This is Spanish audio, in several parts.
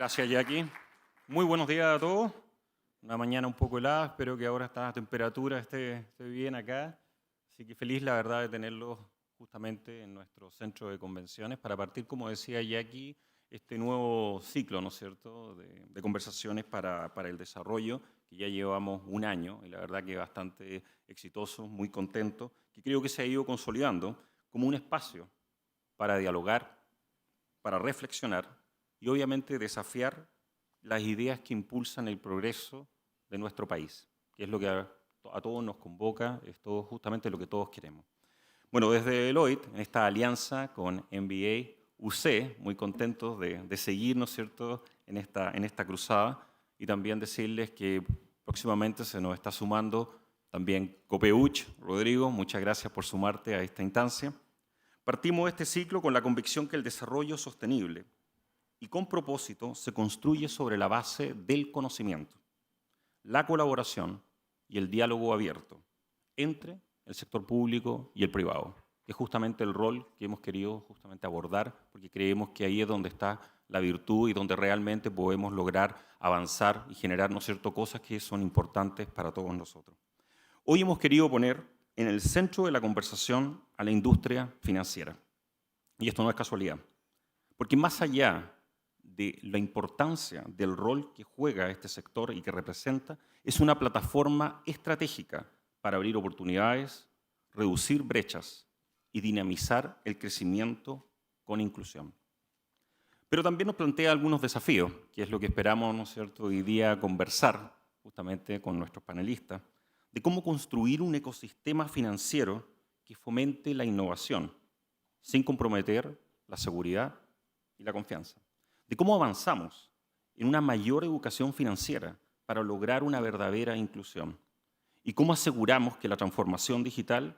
Gracias, Jackie. Muy buenos días a todos. Una mañana un poco helada, espero que ahora esta temperatura esté bien acá. Así que feliz, la verdad, de tenerlos justamente en nuestro centro de convenciones para partir, como decía Jackie, este nuevo ciclo, ¿no es cierto?, de conversaciones para el desarrollo, que ya llevamos un año y la verdad que bastante exitoso, muy contento, que creo que se ha ido consolidando como un espacio para dialogar, para reflexionar y obviamente desafiar las ideas que impulsan el progreso de nuestro país, que es lo que a todos nos convoca, es todo justamente lo que todos queremos. Bueno, desde Deloitte, en esta alianza con MBA UC, muy contentos de seguir, ¿no es cierto?, en esta cruzada, y también decirles que próximamente se nos está sumando también Copeuch. Rodrigo, muchas gracias por sumarte a esta instancia. Partimos este ciclo con la convicción que el desarrollo sostenible y con propósito se construye sobre la base del conocimiento, la colaboración y el diálogo abierto entre el sector público y el privado, que es justamente el rol que hemos querido justamente abordar, porque creemos que ahí es donde está la virtud y donde realmente podemos lograr avanzar y generar, ¿no es cierto?, cosas que son importantes para todos nosotros. Hoy hemos querido poner en el centro de la conversación a la industria financiera. Y esto no es casualidad, porque más allá de la importancia del rol que juega este sector y que representa, es una plataforma estratégica para abrir oportunidades, reducir brechas y dinamizar el crecimiento con inclusión. Pero también nos plantea algunos desafíos, que es lo que esperamos, ¿no es cierto?, hoy día conversar justamente con nuestros panelistas, de cómo construir un ecosistema financiero que fomente la innovación, sin comprometer la seguridad y la confianza. De cómo avanzamos en una mayor educación financiera para lograr una verdadera inclusión. Y cómo aseguramos que la transformación digital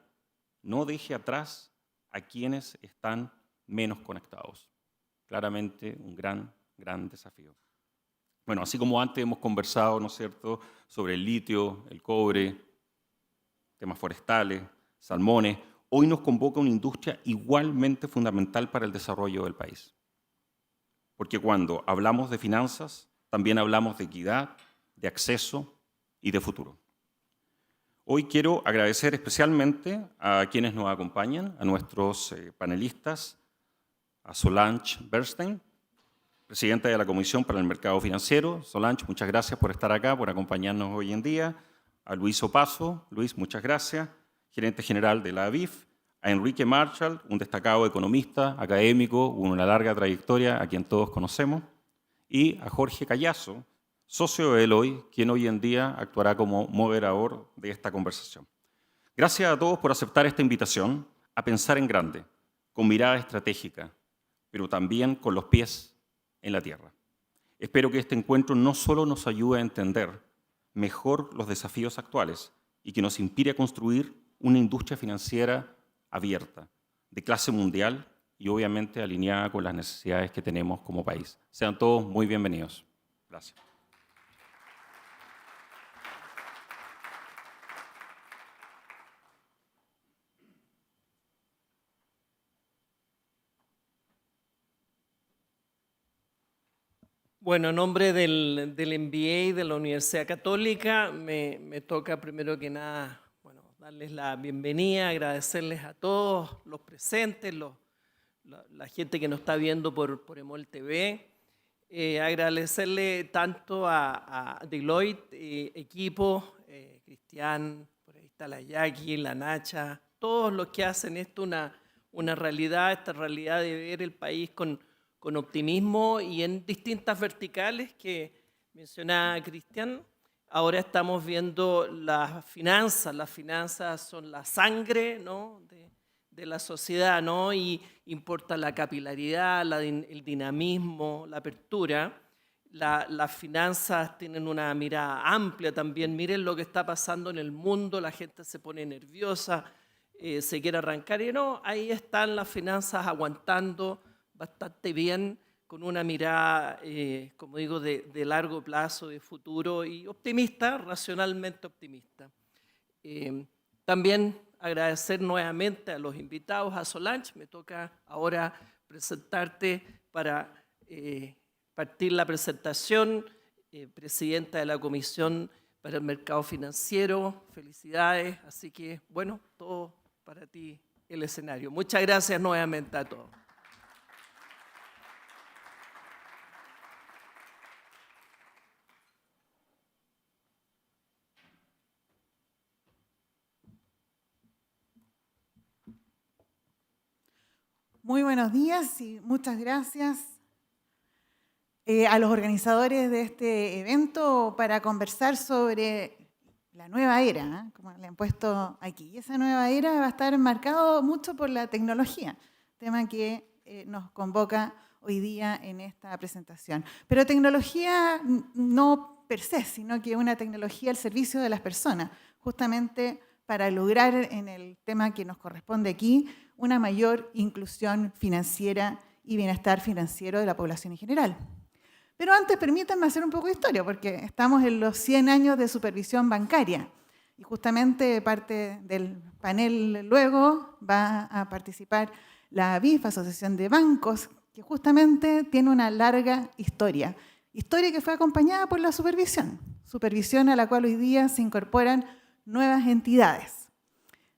no deje atrás a quienes están menos conectados. Claramente un gran desafío. Bueno, así como antes hemos conversado, ¿no es cierto?, sobre el litio, el cobre, temas forestales, salmones, hoy nos convoca una industria igualmente fundamental para el desarrollo del país. Porque cuando hablamos de finanzas, también hablamos de equidad, de acceso y de futuro. Hoy quiero agradecer especialmente a quienes nos acompañan, a nuestros panelistas, a Solange Bernstein, presidenta de la Comisión para el Mercado Financiero. Solange, muchas gracias por estar acá, por acompañarnos hoy en día. A Luis Opaso. Luis, muchas gracias, gerente general de la ABIF. A Enrique Marshall, un destacado economista, académico, con una larga trayectoria, a quien todos conocemos. Y a Jorge Callazo, socio de Deloitte, quien hoy en día actuará como moderador de esta conversación. Gracias a todos por aceptar esta invitación a pensar en grande, con mirada estratégica, pero también con los pies en la tierra. Espero que este encuentro no solo nos ayude a entender mejor los desafíos actuales y que nos inspire a construir una industria financiera abierta, de clase mundial y obviamente alineada con las necesidades que tenemos como país. Sean todos muy bienvenidos. Gracias. Bueno, en nombre del MBA de la Universidad Católica, me toca primero que nada, darles la bienvenida, agradecerles a todos los presentes, la gente que nos está viendo por EMOL TV, agradecerle tanto a Deloitte, equipo, Cristian, por ahí está la Jackie, la Nacha, todos los que hacen esto una realidad, esta realidad de ver el país con optimismo y en distintas verticales que mencionaba Cristian. Ahora estamos viendo las finanzas son la sangre, ¿no?, de la sociedad, ¿no?, y importa la capilaridad, el dinamismo, la apertura. Las finanzas tienen una mirada amplia también. Miren lo que está pasando en el mundo, la gente se pone nerviosa, se quiere arrancar y no, ahí están las finanzas aguantando bastante bien, con una mirada, como digo, de largo plazo, de futuro y optimista, racionalmente optimista. También agradecer nuevamente a los invitados, a Solange. Me toca ahora presentarte para partir la presentación, presidenta de la Comisión para el Mercado Financiero. Felicidades, así que, bueno, todo para ti el escenario. Muchas gracias nuevamente a todos. Muy buenos días y muchas gracias a los organizadores de este evento para conversar sobre la nueva era, como le han puesto aquí. Y esa nueva era va a estar marcado mucho por la tecnología, tema que nos convoca hoy día en esta presentación. Pero tecnología no per se, sino que una tecnología al servicio de las personas, justamente para lograr en el tema que nos corresponde aquí una mayor inclusión financiera y bienestar financiero de la población en general. Pero antes permítanme hacer un poco de historia, porque estamos en los 100 años de supervisión bancaria y justamente parte del panel luego va a participar la ABIF, Asociación de Bancos, que justamente tiene una larga historia que fue acompañada por la supervisión a la cual hoy día se incorporan nuevas entidades.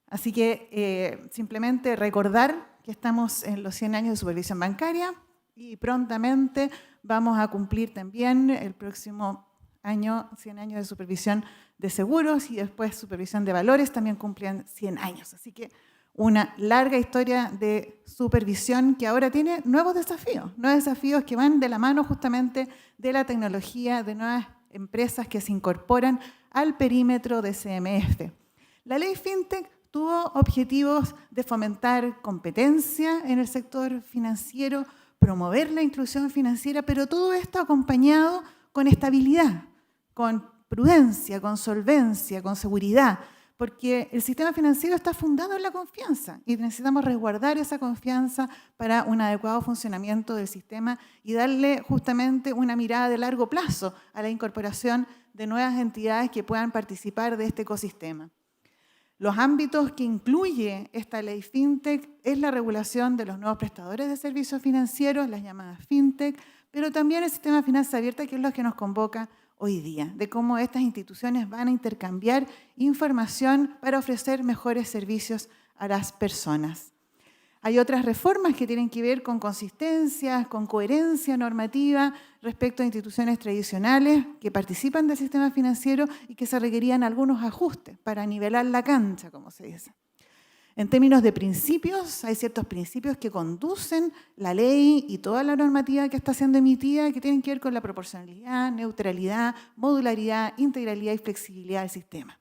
Así que simplemente recordar que estamos en los 100 años de supervisión bancaria y prontamente vamos a cumplir también el próximo año 100 años de supervisión de seguros y después supervisión de valores también cumplen 100 años. Así que una larga historia de supervisión que ahora tiene nuevos desafíos que van de la mano justamente de la tecnología, de nuevas empresas que se incorporan al perímetro de CMF. La ley FinTech tuvo objetivos de fomentar competencia en el sector financiero, promover la inclusión financiera, pero todo esto acompañado con estabilidad, con prudencia, con solvencia, con seguridad, porque el sistema financiero está fundado en la confianza y necesitamos resguardar esa confianza para un adecuado funcionamiento del sistema y darle justamente una mirada de largo plazo a la incorporación de nuevas entidades que puedan participar de este ecosistema. Los ámbitos que incluye esta ley FinTech es la regulación de los nuevos prestadores de servicios financieros, las llamadas FinTech, pero también el sistema de finanzas abiertas, que es lo que nos convoca hoy día, de cómo estas instituciones van a intercambiar información para ofrecer mejores servicios a las personas. Hay otras reformas que tienen que ver con consistencia, con coherencia normativa respecto a instituciones tradicionales que participan del sistema financiero y que se requerían algunos ajustes para nivelar la cancha, como se dice. En términos de principios, hay ciertos principios que conducen la ley y toda la normativa que está siendo emitida que tienen que ver con la proporcionalidad, neutralidad, modularidad, integralidad y flexibilidad del sistema.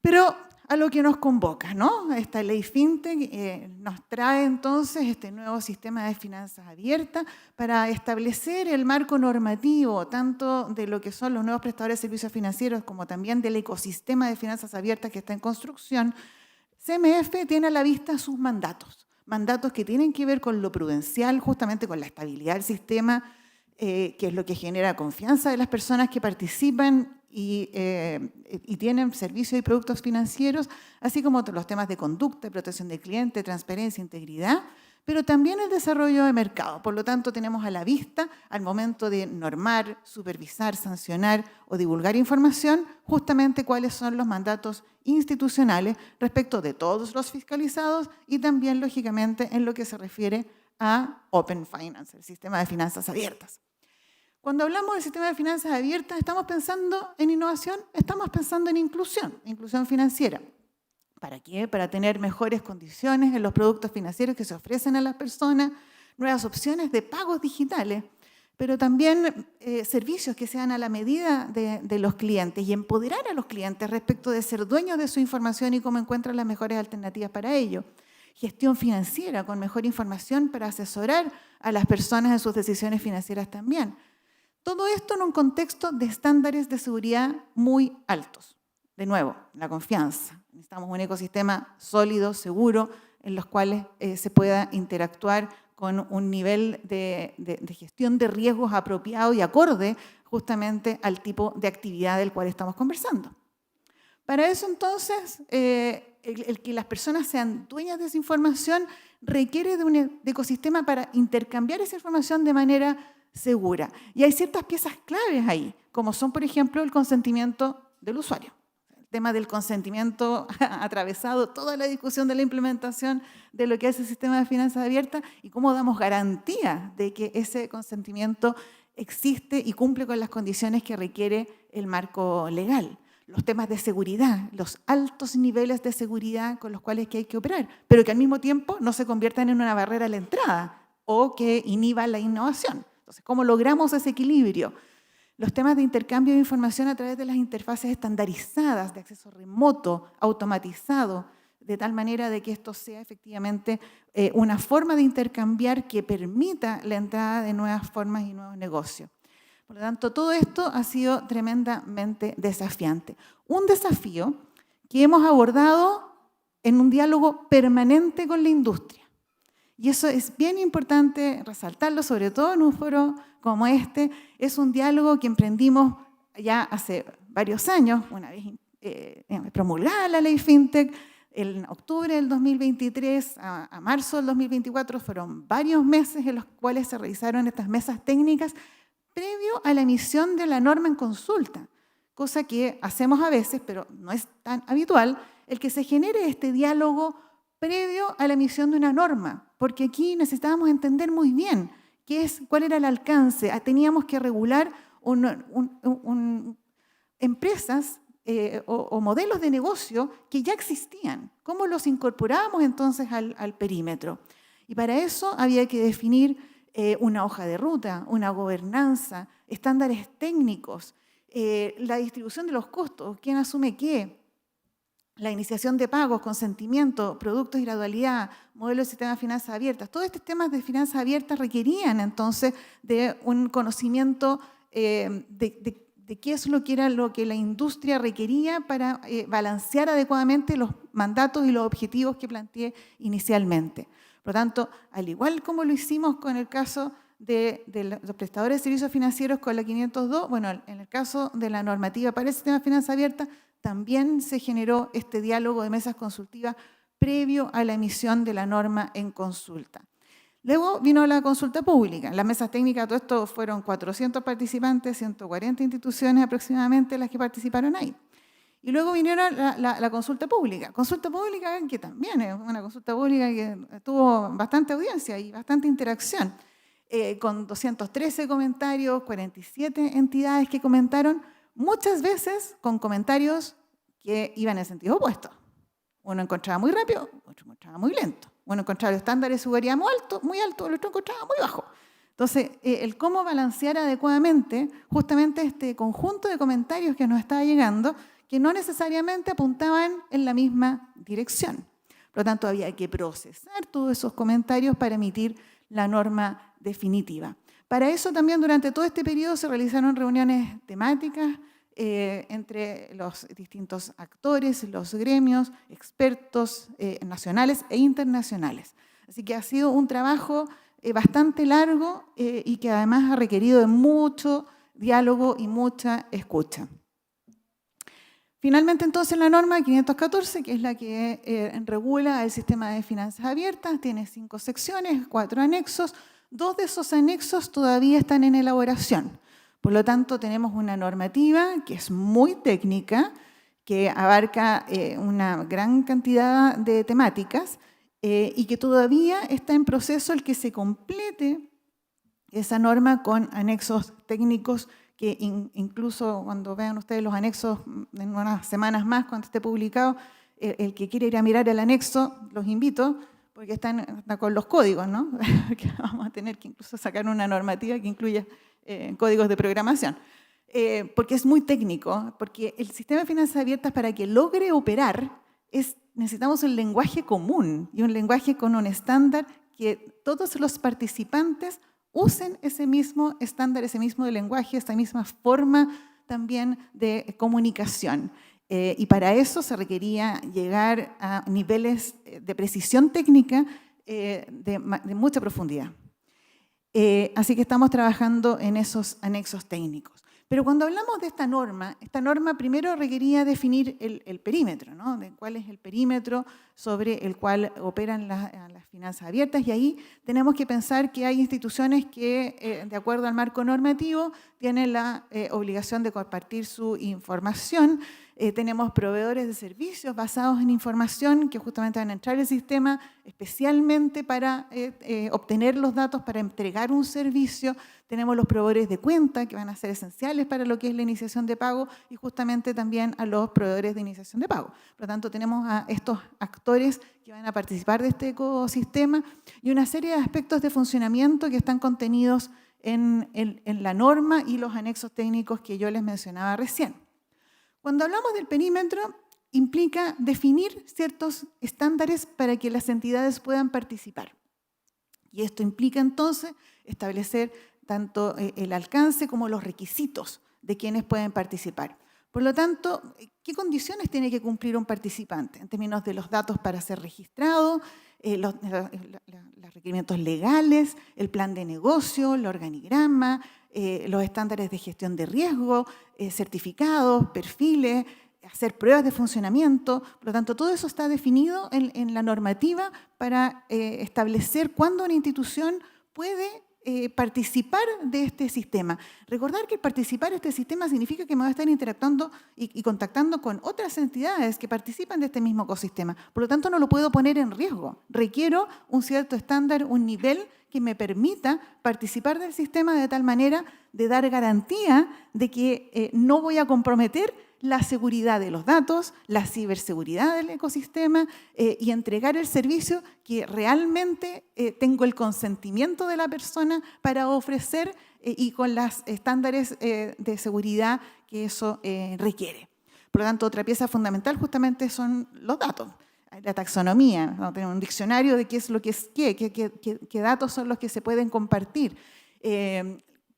Pero a lo que nos convoca, ¿no? Esta ley FinTech nos trae entonces este nuevo sistema de finanzas abiertas para establecer el marco normativo tanto de lo que son los nuevos prestadores de servicios financieros como también del ecosistema de finanzas abiertas que está en construcción. CMF tiene a la vista sus mandatos que tienen que ver con lo prudencial, justamente con la estabilidad del sistema, que es lo que genera confianza de las personas que participan y tienen servicios y productos financieros, así como los temas de conducta, protección del cliente, transparencia, integridad, pero también el desarrollo de mercado. Por lo tanto, tenemos a la vista, al momento de normar, supervisar, sancionar o divulgar información, justamente cuáles son los mandatos institucionales respecto de todos los fiscalizados y también, lógicamente, en lo que se refiere a Open Finance, el sistema de finanzas abiertas. Cuando hablamos del sistema de finanzas abiertas, ¿estamos pensando en innovación? Estamos pensando en inclusión financiera. ¿Para qué? Para tener mejores condiciones en los productos financieros que se ofrecen a las personas, nuevas opciones de pagos digitales, pero también servicios que sean a la medida de los clientes y empoderar a los clientes respecto de ser dueños de su información y cómo encuentran las mejores alternativas para ello. Gestión financiera con mejor información para asesorar a las personas en sus decisiones financieras también. Todo esto en un contexto de estándares de seguridad muy altos. De nuevo, la confianza. Necesitamos un ecosistema sólido, seguro, en los cuales se pueda interactuar con un nivel de gestión de riesgos apropiado y acorde justamente al tipo de actividad del cual estamos conversando. Para eso, entonces, el que las personas sean dueñas de esa información requiere de un ecosistema para intercambiar esa información de manera segura. Y hay ciertas piezas claves ahí, como son, por ejemplo, el consentimiento del usuario. El tema del consentimiento ha atravesado toda la discusión de la implementación de lo que es el sistema de finanzas abiertas y cómo damos garantía de que ese consentimiento existe y cumple con las condiciones que requiere el marco legal. Los temas de seguridad, los altos niveles de seguridad con los cuales hay que operar, pero que al mismo tiempo no se conviertan en una barrera a la entrada o que inhiba la innovación. Entonces, ¿cómo logramos ese equilibrio? Los temas de intercambio de información a través de las interfaces estandarizadas, de acceso remoto, automatizado, de tal manera de que esto sea efectivamente una forma de intercambiar que permita la entrada de nuevas formas y nuevos negocios. Por lo tanto, todo esto ha sido tremendamente desafiante. Un desafío que hemos abordado en un diálogo permanente con la industria. Y eso es bien importante resaltarlo, sobre todo en un foro como este. Es un diálogo que emprendimos ya hace varios años, una vez promulgada la ley FinTech. En octubre del 2023 a marzo del 2024 fueron varios meses en los cuales se realizaron estas mesas técnicas previo a la emisión de la norma en consulta, cosa que hacemos a veces, pero no es tan habitual, el que se genere este diálogo previo a la emisión de una norma, porque aquí necesitábamos entender muy bien cuál era el alcance. Teníamos que regular empresas o modelos de negocio que ya existían. ¿Cómo los incorporábamos entonces al perímetro? Y para eso había que definir una hoja de ruta, una gobernanza, estándares técnicos, la distribución de los costos, quién asume qué, la iniciación de pagos, consentimiento, productos y gradualidad, modelo de sistema de finanzas abiertas. Todos estos temas de finanzas abiertas requerían entonces de un conocimiento de qué es lo que la industria requería para balancear adecuadamente los mandatos y los objetivos que planteé inicialmente. Por lo tanto, al igual como lo hicimos con el caso de los prestadores de servicios financieros con la 502, bueno, en el caso de la normativa para el sistema de finanzas abiertas, también se generó este diálogo de mesas consultivas previo a la emisión de la norma en consulta. Luego vino la consulta pública. Las mesas técnicas, todo esto fueron 400 participantes, 140 instituciones aproximadamente las que participaron ahí. Y luego vinieron la consulta pública. Consulta pública que también es una consulta pública que tuvo bastante audiencia y bastante interacción, con 213 comentarios, 47 entidades que comentaron, muchas veces con comentarios que iban en sentido opuesto. Uno encontraba muy rápido, otro encontraba muy lento. Uno encontraba los estándares de seguridad muy alto, el otro encontraba muy bajo. Entonces, el cómo balancear adecuadamente justamente este conjunto de comentarios que nos estaba llegando, que no necesariamente apuntaban en la misma dirección. Por lo tanto, había que procesar todos esos comentarios para emitir la norma definitiva. Para eso también durante todo este periodo se realizaron reuniones temáticas entre los distintos actores, los gremios, expertos nacionales e internacionales. Así que ha sido un trabajo bastante largo y que además ha requerido de mucho diálogo y mucha escucha. Finalmente, entonces, la norma 514, que es la que regula el sistema de finanzas abiertas, tiene 5 secciones, 4 anexos. 2 de esos anexos todavía están en elaboración. Por lo tanto, tenemos una normativa que es muy técnica, que abarca una gran cantidad de temáticas y que todavía está en proceso el que se complete esa norma con anexos técnicos que incluso cuando vean ustedes los anexos en unas semanas más, cuando esté publicado, el que quiere ir a mirar el anexo, los invito, porque están con los códigos, ¿no? Que vamos a tener que incluso sacar una normativa que incluya códigos de programación. Porque es muy técnico, porque el sistema de finanzas abiertas, para que logre operar, necesitamos un lenguaje común y un lenguaje con un estándar que todos los participantes usen ese mismo estándar, ese mismo lenguaje, esa misma forma también de comunicación. Y para eso se requería llegar a niveles de precisión técnica de mucha profundidad. Así que estamos trabajando en esos anexos técnicos. Pero cuando hablamos de esta norma primero requería definir el perímetro, ¿no? De cuál es el perímetro sobre el cual operan las finanzas abiertas, y ahí tenemos que pensar que hay instituciones que, de acuerdo al marco normativo, tienen la obligación de compartir su información. Tenemos proveedores de servicios basados en información que justamente van a entrar al sistema especialmente para obtener los datos para entregar un servicio. Tenemos los proveedores de cuenta que van a ser esenciales para lo que es la iniciación de pago y justamente también a los proveedores de iniciación de pago. Por lo tanto, tenemos a estos actores que van a participar de este ecosistema y una serie de aspectos de funcionamiento que están contenidos en la norma y los anexos técnicos que yo les mencionaba recién. Cuando hablamos del perímetro, implica definir ciertos estándares para que las entidades puedan participar. Y esto implica entonces establecer tanto el alcance como los requisitos de quienes pueden participar. Por lo tanto, ¿qué condiciones tiene que cumplir un participante en términos de los datos para ser registrado, los requerimientos legales, el plan de negocio, el organigrama, los estándares de gestión de riesgo, certificados, perfiles, hacer pruebas de funcionamiento? Por lo tanto, todo eso está definido en la normativa para establecer cuándo una institución puede participar de este sistema. Recordar que participar de este sistema significa que me voy a estar interactuando y contactando con otras entidades que participan de este mismo ecosistema. Por lo tanto, no lo puedo poner en riesgo. Requiero un cierto estándar, un nivel que me permita participar del sistema de tal manera de dar garantía de que no voy a comprometer la seguridad de los datos, la ciberseguridad del ecosistema y entregar el servicio que realmente tengo el consentimiento de la persona para ofrecer y con los estándares de seguridad que eso requiere. Por lo tanto, otra pieza fundamental justamente son los datos. La taxonomía, ¿no? Tener un diccionario de qué es lo que es qué datos son los que se pueden compartir.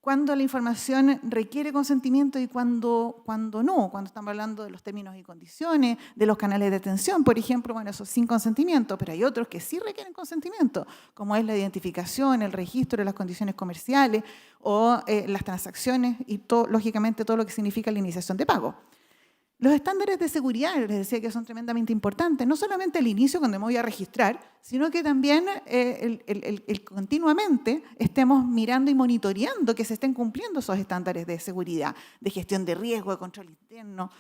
Cuándo la información requiere consentimiento y cuándo no, cuando estamos hablando de los términos y condiciones, de los canales de atención, por ejemplo, bueno, eso sin consentimiento, pero hay otros que sí requieren consentimiento, como es la identificación, el registro de las condiciones comerciales o las transacciones y lógicamente todo lo que significa la iniciación de pago. Los estándares de seguridad, les decía que son tremendamente importantes, no solamente al inicio cuando me voy a registrar, sino que también continuamente estemos mirando y monitoreando que se estén cumpliendo esos estándares de seguridad, de gestión de riesgo, de control interno.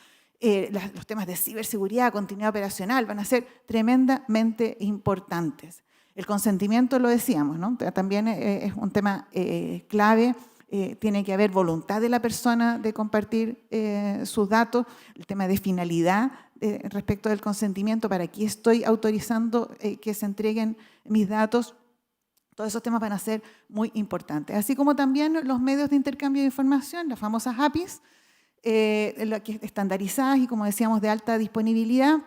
Los temas de ciberseguridad, continuidad operacional van a ser tremendamente importantes. El consentimiento, lo decíamos, ¿no? También es un tema clave. Tiene que haber voluntad de la persona de compartir sus datos, el tema de finalidad respecto del consentimiento, para qué estoy autorizando que se entreguen mis datos. Todos esos temas van a ser muy importantes. Así como también los medios de intercambio de información, las famosas APIs, estandarizadas y, como decíamos, de alta disponibilidad,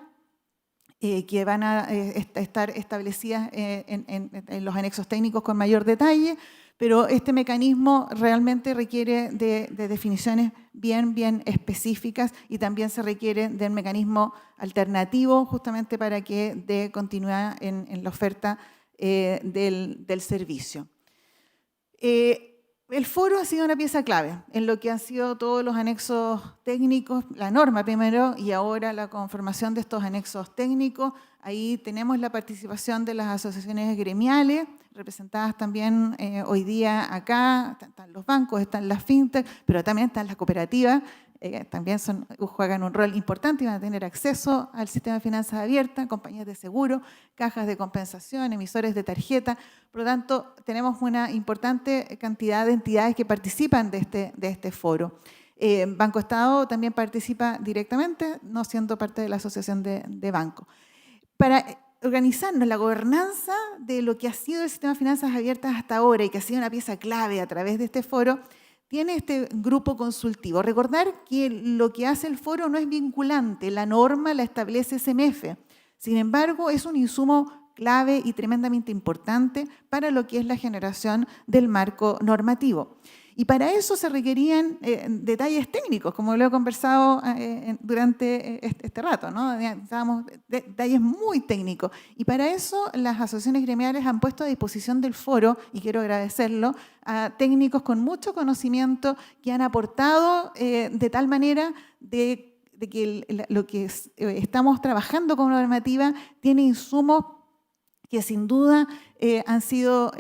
que van a estar establecidas en los anexos técnicos con mayor detalle. Pero este mecanismo realmente requiere de definiciones bien específicas y también se requiere de un mecanismo alternativo justamente para que dé continuidad en la oferta del servicio. El foro ha sido una pieza clave en lo que han sido todos los anexos técnicos, la norma primero y ahora la conformación de estos anexos técnicos. Ahí tenemos la participación de las asociaciones gremiales, representadas también hoy día acá, están los bancos, están las fintech, pero también están las cooperativas, también juegan un rol importante y van a tener acceso al sistema de finanzas abiertas, compañías de seguro, cajas de compensación, emisores de tarjeta. Por lo tanto, tenemos una importante cantidad de entidades que participan de este foro. Banco Estado también participa directamente, no siendo parte de la asociación de bancos. Para organizarnos la gobernanza de lo que ha sido el sistema de finanzas abiertas hasta ahora y que ha sido una pieza clave a través de este foro, tiene este grupo consultivo. Recordar que lo que hace el foro no es vinculante, la norma la establece SMF. Sin embargo, es un insumo clave y tremendamente importante para lo que es la generación del marco normativo. Y para eso se requerían detalles técnicos, como lo he conversado durante este rato, ¿no? Necesitábamos detalles muy técnicos. Y para eso las asociaciones gremiales han puesto a disposición del foro, y quiero agradecerlo, a técnicos con mucho conocimiento que han aportado de tal manera de que lo que estamos trabajando con normativa tiene insumos que sin duda han sido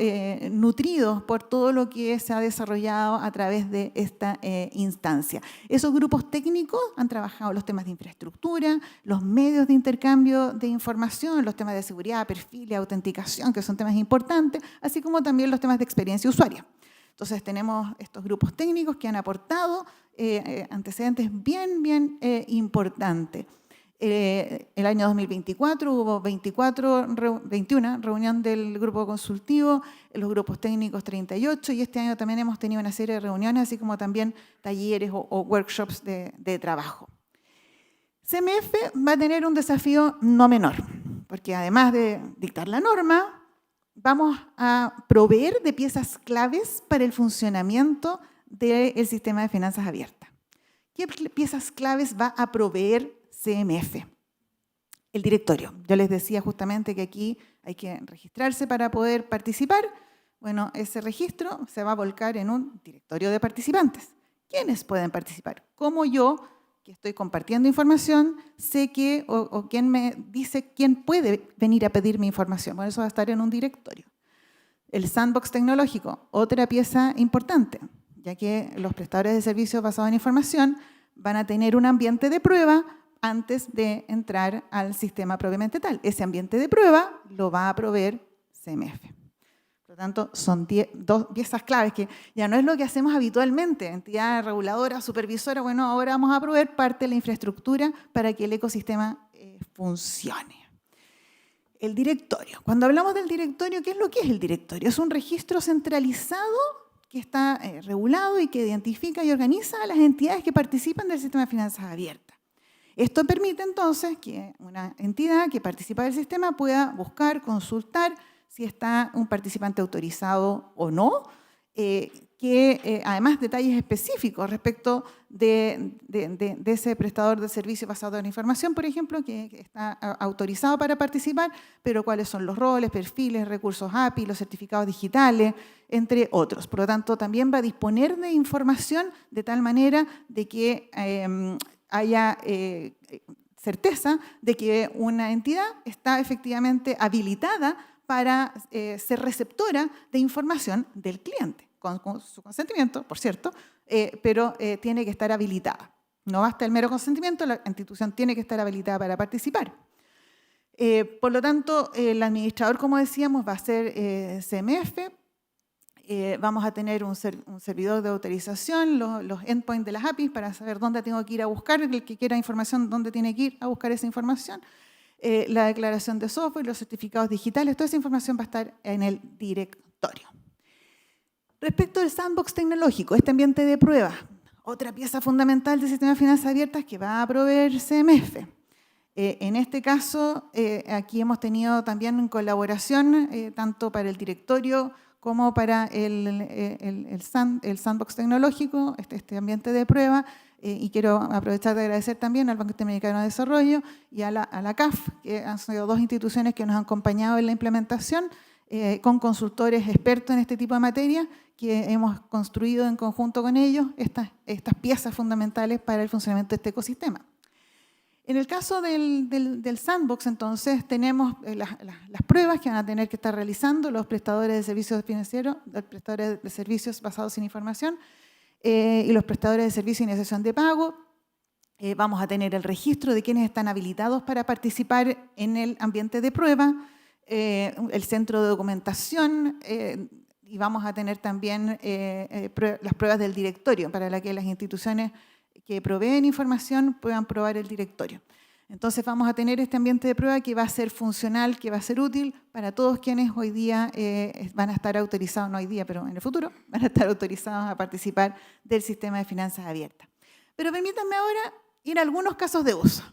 nutridos por todo lo que se ha desarrollado a través de esta instancia. Esos grupos técnicos han trabajado los temas de infraestructura, los medios de intercambio de información, los temas de seguridad, perfil y autenticación, que son temas importantes, así como también los temas de experiencia usuaria. Entonces tenemos estos grupos técnicos que han aportado antecedentes bien importantes. El año 2024 hubo 21 reunión del grupo consultivo, los grupos técnicos 38, y este año también hemos tenido una serie de reuniones, así como también talleres o workshops de trabajo. CMF va a tener un desafío no menor, porque además de dictar la norma, vamos a proveer de piezas claves para el funcionamiento del sistema de finanzas abiertas. ¿Qué piezas claves va a proveer CMF? El directorio. Yo les decía justamente que aquí hay que registrarse para poder participar. Bueno, ese registro se va a volcar en un directorio de participantes. ¿Quiénes pueden participar? ¿Cómo yo, que estoy compartiendo información, sé que, o quién me dice quién puede venir a pedir mi información? Bueno, eso va a estar en un directorio. El sandbox tecnológico, otra pieza importante, ya que los prestadores de servicios basados en información van a tener un ambiente de prueba antes de entrar al sistema propiamente tal. Ese ambiente de prueba lo va a proveer CMF. Por lo tanto, son dos piezas claves que ya no es lo que hacemos habitualmente, entidad reguladora, supervisora. Bueno, ahora vamos a proveer parte de la infraestructura para que el ecosistema funcione. El directorio. Cuando hablamos del directorio, ¿qué es lo que es el directorio? Es un registro centralizado que está regulado y que identifica y organiza a las entidades que participan del sistema de finanzas abiertas. Esto permite entonces que una entidad que participa del sistema pueda buscar, consultar si está un participante autorizado o no, además detalles específicos respecto de ese prestador de servicio basado en información, por ejemplo, que está autorizado para participar, pero cuáles son los roles, perfiles, recursos API, los certificados digitales, entre otros. Por lo tanto, también va a disponer de información de tal manera de que haya certeza de que una entidad está efectivamente habilitada para ser receptora de información del cliente, con su consentimiento, por cierto, pero tiene que estar habilitada. No basta el mero consentimiento, la institución tiene que estar habilitada para participar. Por lo tanto, el administrador, como decíamos, va a ser CMF. Vamos a tener un servidor de autorización, los endpoints de las APIs para saber dónde tengo que ir a buscar, el que quiera información, dónde tiene que ir a buscar esa información. La declaración de software, los certificados digitales, toda esa información va a estar en el directorio. Respecto del sandbox tecnológico, este ambiente de prueba, otra pieza fundamental del sistema de finanzas abiertas que va a proveer CMF. En este caso, aquí hemos tenido también colaboración, tanto para el directorio como para el sandbox tecnológico, este ambiente de prueba, y quiero aprovechar de agradecer también al Banco Interamericano de Desarrollo y a la CAF, que han sido dos instituciones que nos han acompañado en la implementación, con consultores expertos en este tipo de materia, que hemos construido en conjunto con ellos estas piezas fundamentales para el funcionamiento de este ecosistema. En el caso del sandbox, entonces, tenemos las pruebas que van a tener que estar realizando los prestadores de servicios financieros, los prestadores de servicios basados en información y los prestadores de servicios de iniciación de pago. Vamos a tener el registro de quienes están habilitados para participar en el ambiente de prueba, el centro de documentación, y vamos a tener también las pruebas del directorio para que las instituciones que proveen información puedan probar el directorio. Entonces vamos a tener este ambiente de prueba que va a ser funcional, que va a ser útil para todos quienes hoy día van a estar autorizados, no hoy día, pero en el futuro, van a estar autorizados a participar del sistema de finanzas abiertas. Pero permítanme ahora ir a algunos casos de uso.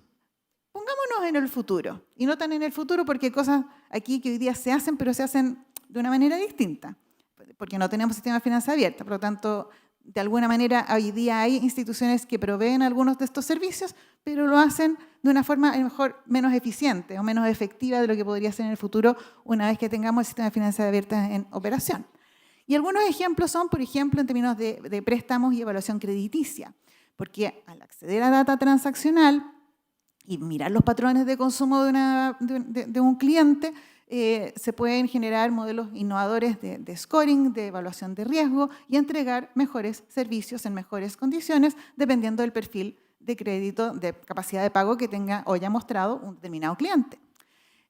Pongámonos en el futuro, y no tan en el futuro porque hay cosas aquí que hoy día se hacen, pero se hacen de una manera distinta, porque no tenemos sistema de finanzas abiertas, por lo tanto, de alguna manera hoy día hay instituciones que proveen algunos de estos servicios, pero lo hacen de una forma a lo mejor menos eficiente o menos efectiva de lo que podría ser en el futuro una vez que tengamos el sistema de finanzas abiertas en operación. Y algunos ejemplos son, por ejemplo, en términos de préstamos y evaluación crediticia, porque al acceder a data transaccional y mirar los patrones de consumo de un cliente, se pueden generar modelos innovadores de scoring, de evaluación de riesgo y entregar mejores servicios en mejores condiciones dependiendo del perfil de crédito, de capacidad de pago que tenga o haya mostrado un determinado cliente.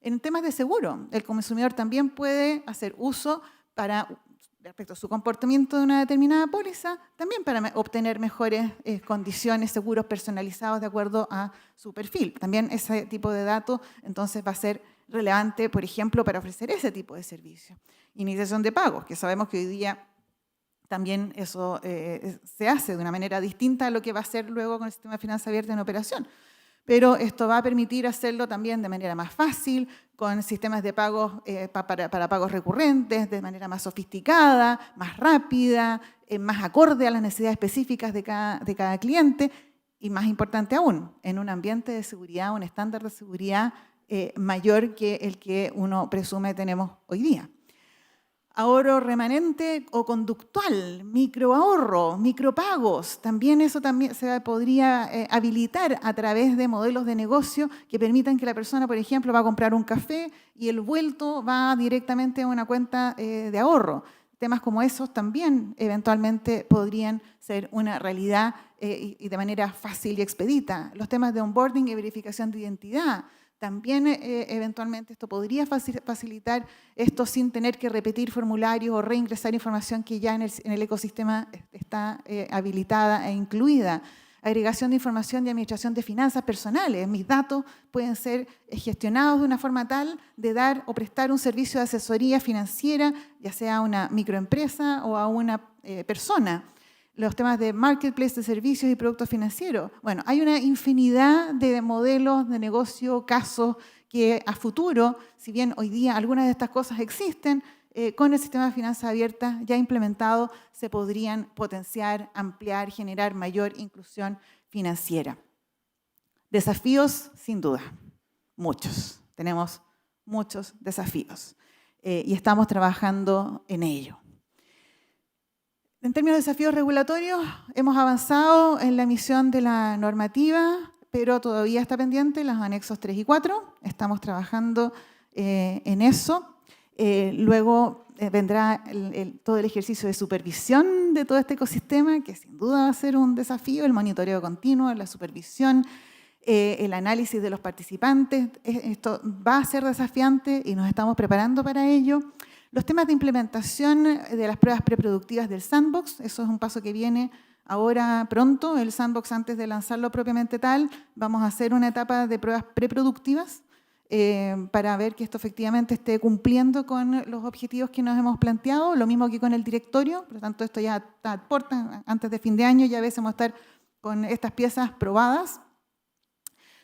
En temas de seguro, el consumidor también puede hacer uso respecto a su comportamiento de una determinada póliza, también para obtener mejores condiciones, seguros personalizados de acuerdo a su perfil. También ese tipo de datos entonces va a ser relevante, por ejemplo, para ofrecer ese tipo de servicio. Iniciación de pagos, que sabemos que hoy día también eso se hace de una manera distinta a lo que va a ser luego con el sistema de finanzas abiertas en operación. Pero esto va a permitir hacerlo también de manera más fácil, con sistemas de pagos para pagos recurrentes, de manera más sofisticada, más rápida, más acorde a las necesidades específicas de cada cliente y, más importante aún, en un ambiente de seguridad, un estándar de seguridad mayor que el que uno presume tenemos hoy día. Ahorro remanente o conductual, microahorro, micropagos, también eso también se podría habilitar a través de modelos de negocio que permitan que la persona, por ejemplo, va a comprar un café y el vuelto va directamente a una cuenta de ahorro. Temas como esos también eventualmente podrían ser una realidad y de manera fácil y expedita. Los temas de onboarding y verificación de identidad. También eventualmente esto podría facilitar esto sin tener que repetir formularios o reingresar información que ya en el ecosistema está habilitada e incluida. Agregación de información de administración de finanzas personales. Mis datos pueden ser gestionados de una forma tal de dar o prestar un servicio de asesoría financiera, ya sea a una microempresa o a una persona. Los temas de marketplace de servicios y productos financieros. Bueno, hay una infinidad de modelos de negocio, casos que a futuro, si bien hoy día algunas de estas cosas existen, con el sistema de finanzas abiertas ya implementado se podrían potenciar, ampliar, generar mayor inclusión financiera. Desafíos, sin duda, muchos. Tenemos muchos desafíos y estamos trabajando en ello. En términos de desafíos regulatorios, hemos avanzado en la emisión de la normativa, pero todavía está pendiente los anexos 3 y 4. Estamos trabajando en eso. Luego vendrá todo el ejercicio de supervisión de todo este ecosistema, que sin duda va a ser un desafío, el monitoreo continuo, la supervisión, el análisis de los participantes. Esto va a ser desafiante y nos estamos preparando para ello. Los temas de implementación de las pruebas preproductivas del sandbox, eso es un paso que viene ahora pronto. El sandbox, antes de lanzarlo propiamente tal, vamos a hacer una etapa de pruebas preproductivas para ver que esto efectivamente esté cumpliendo con los objetivos que nos hemos planteado, lo mismo que con el directorio. Por lo tanto, esto ya está a puertas. Antes de fin de año ya vamos a estar con estas piezas probadas.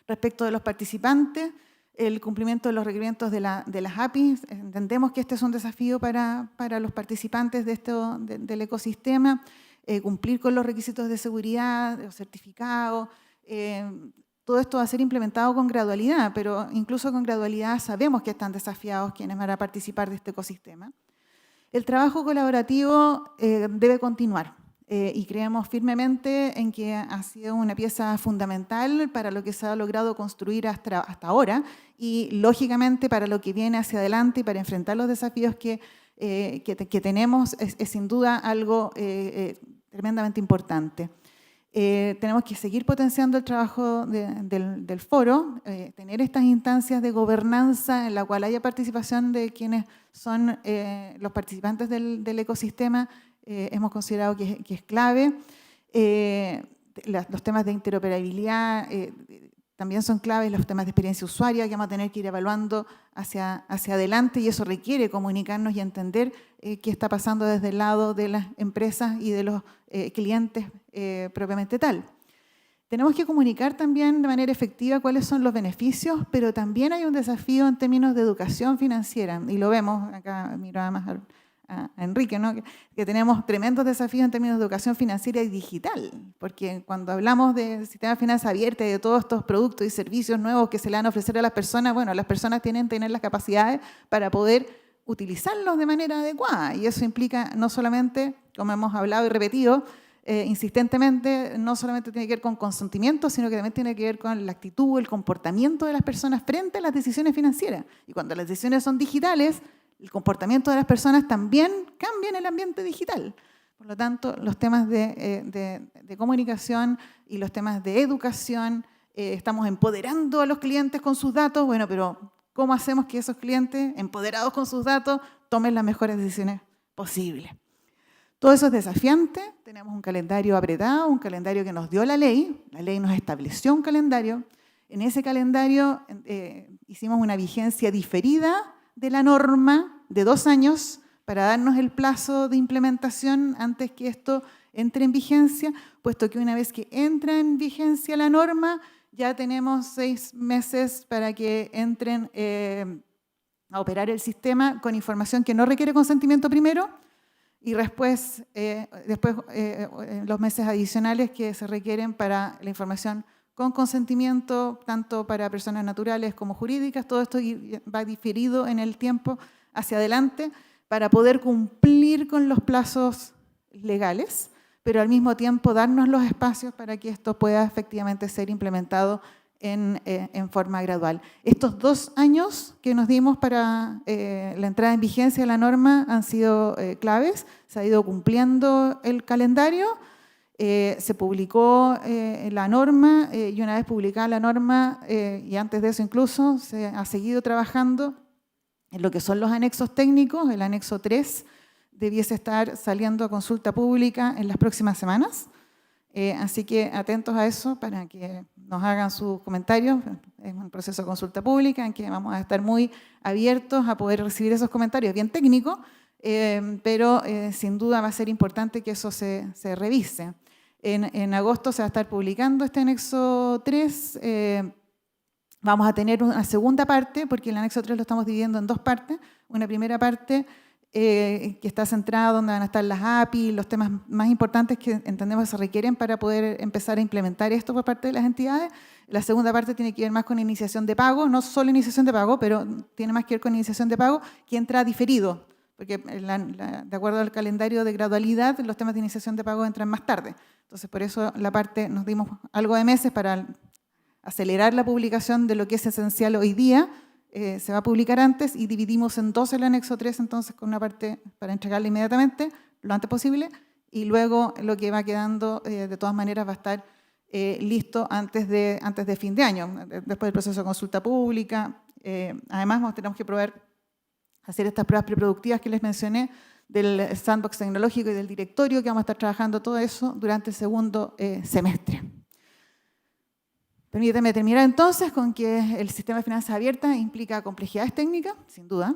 Respecto de los participantes, el cumplimiento de los requerimientos de las APIs. Entendemos que este es un desafío para los participantes del ecosistema, cumplir con los requisitos de seguridad, de los certificados. Todo esto va a ser implementado con gradualidad, pero incluso con gradualidad sabemos que están desafiados quienes van a participar de este ecosistema. El trabajo colaborativo debe continuar. Y creemos firmemente en que ha sido una pieza fundamental para lo que se ha logrado construir hasta ahora y, lógicamente, para lo que viene hacia adelante y para enfrentar los desafíos que tenemos es sin duda algo tremendamente importante. Tenemos que seguir potenciando el trabajo del foro, tener estas instancias de gobernanza en la cual haya participación de quienes son los participantes del ecosistema. Hemos considerado que es clave. Los temas de interoperabilidad también son claves, los temas de experiencia usuaria que vamos a tener que ir evaluando hacia adelante, y eso requiere comunicarnos y entender qué está pasando desde el lado de las empresas y de los clientes propiamente tal. Tenemos que comunicar también de manera efectiva cuáles son los beneficios, pero también hay un desafío en términos de educación financiera, y lo vemos, acá miro además a Enrique, ¿no? Que tenemos tremendos desafíos en términos de educación financiera y digital, porque cuando hablamos del sistema de finanzas abiertas y de todos estos productos y servicios nuevos que se le van a ofrecer a las personas, bueno, las personas tienen que tener las capacidades para poder utilizarlos de manera adecuada, y eso implica no solamente, como hemos hablado y repetido, insistentemente, no solamente tiene que ver con consentimiento, sino que también tiene que ver con la actitud, el comportamiento de las personas frente a las decisiones financieras. Y cuando las decisiones son digitales, el comportamiento de las personas también cambia en el ambiente digital. Por lo tanto, los temas de comunicación y los temas de educación, estamos empoderando a los clientes con sus datos, bueno, pero ¿cómo hacemos que esos clientes, empoderados con sus datos, tomen las mejores decisiones posibles? Todo eso es desafiante, tenemos un calendario apretado, un calendario que nos dio la ley nos estableció un calendario. En ese calendario hicimos una vigencia diferida de la norma de 2 años para darnos el plazo de implementación antes que esto entre en vigencia, puesto que una vez que entra en vigencia la norma, ya tenemos 6 meses para que entren a operar el sistema con información que no requiere consentimiento primero, y después los meses adicionales que se requieren para la información con consentimiento, tanto para personas naturales como jurídicas. Todo esto va diferido en el tiempo hacia adelante para poder cumplir con los plazos legales, pero al mismo tiempo darnos los espacios para que esto pueda efectivamente ser implementado en forma gradual. Estos 2 años que nos dimos para la entrada en vigencia de la norma han sido claves, se ha ido cumpliendo el calendario, se publicó la norma y una vez publicada la norma, y antes de eso incluso, se ha seguido trabajando en lo que son los anexos técnicos. El anexo 3 debiese estar saliendo a consulta pública en las próximas semanas. Así que atentos a eso para que nos hagan sus comentarios. Es un proceso de consulta pública en que vamos a estar muy abiertos a poder recibir esos comentarios, bien técnicos, pero sin duda va a ser importante que eso se revise. En agosto se va a estar publicando este anexo 3. Vamos a tener una segunda parte, porque el anexo 3 lo estamos dividiendo en 2 partes. Una primera parte que está centrada donde van a estar las API, los temas más importantes que entendemos que se requieren para poder empezar a implementar esto por parte de las entidades. La segunda parte tiene que ver más con iniciación de pago, no solo iniciación de pago, pero tiene más que ver con iniciación de pago que entra diferido, porque de acuerdo al calendario de gradualidad, los temas de iniciación de pago entran más tarde. Entonces, por eso la parte, nos dimos algo de meses para acelerar la publicación de lo que es esencial hoy día. Se va a publicar antes y dividimos en 2 el anexo 3, entonces con una parte para entregarla inmediatamente, lo antes posible, y luego lo que va quedando de todas maneras va a estar listo antes de fin de año, después del proceso de consulta pública. Además, tenemos que hacer estas pruebas preproductivas que les mencioné del sandbox tecnológico y del directorio, que vamos a estar trabajando todo eso durante el segundo semestre. Permítame terminar entonces con que el sistema de finanzas abiertas implica complejidades técnicas, sin duda,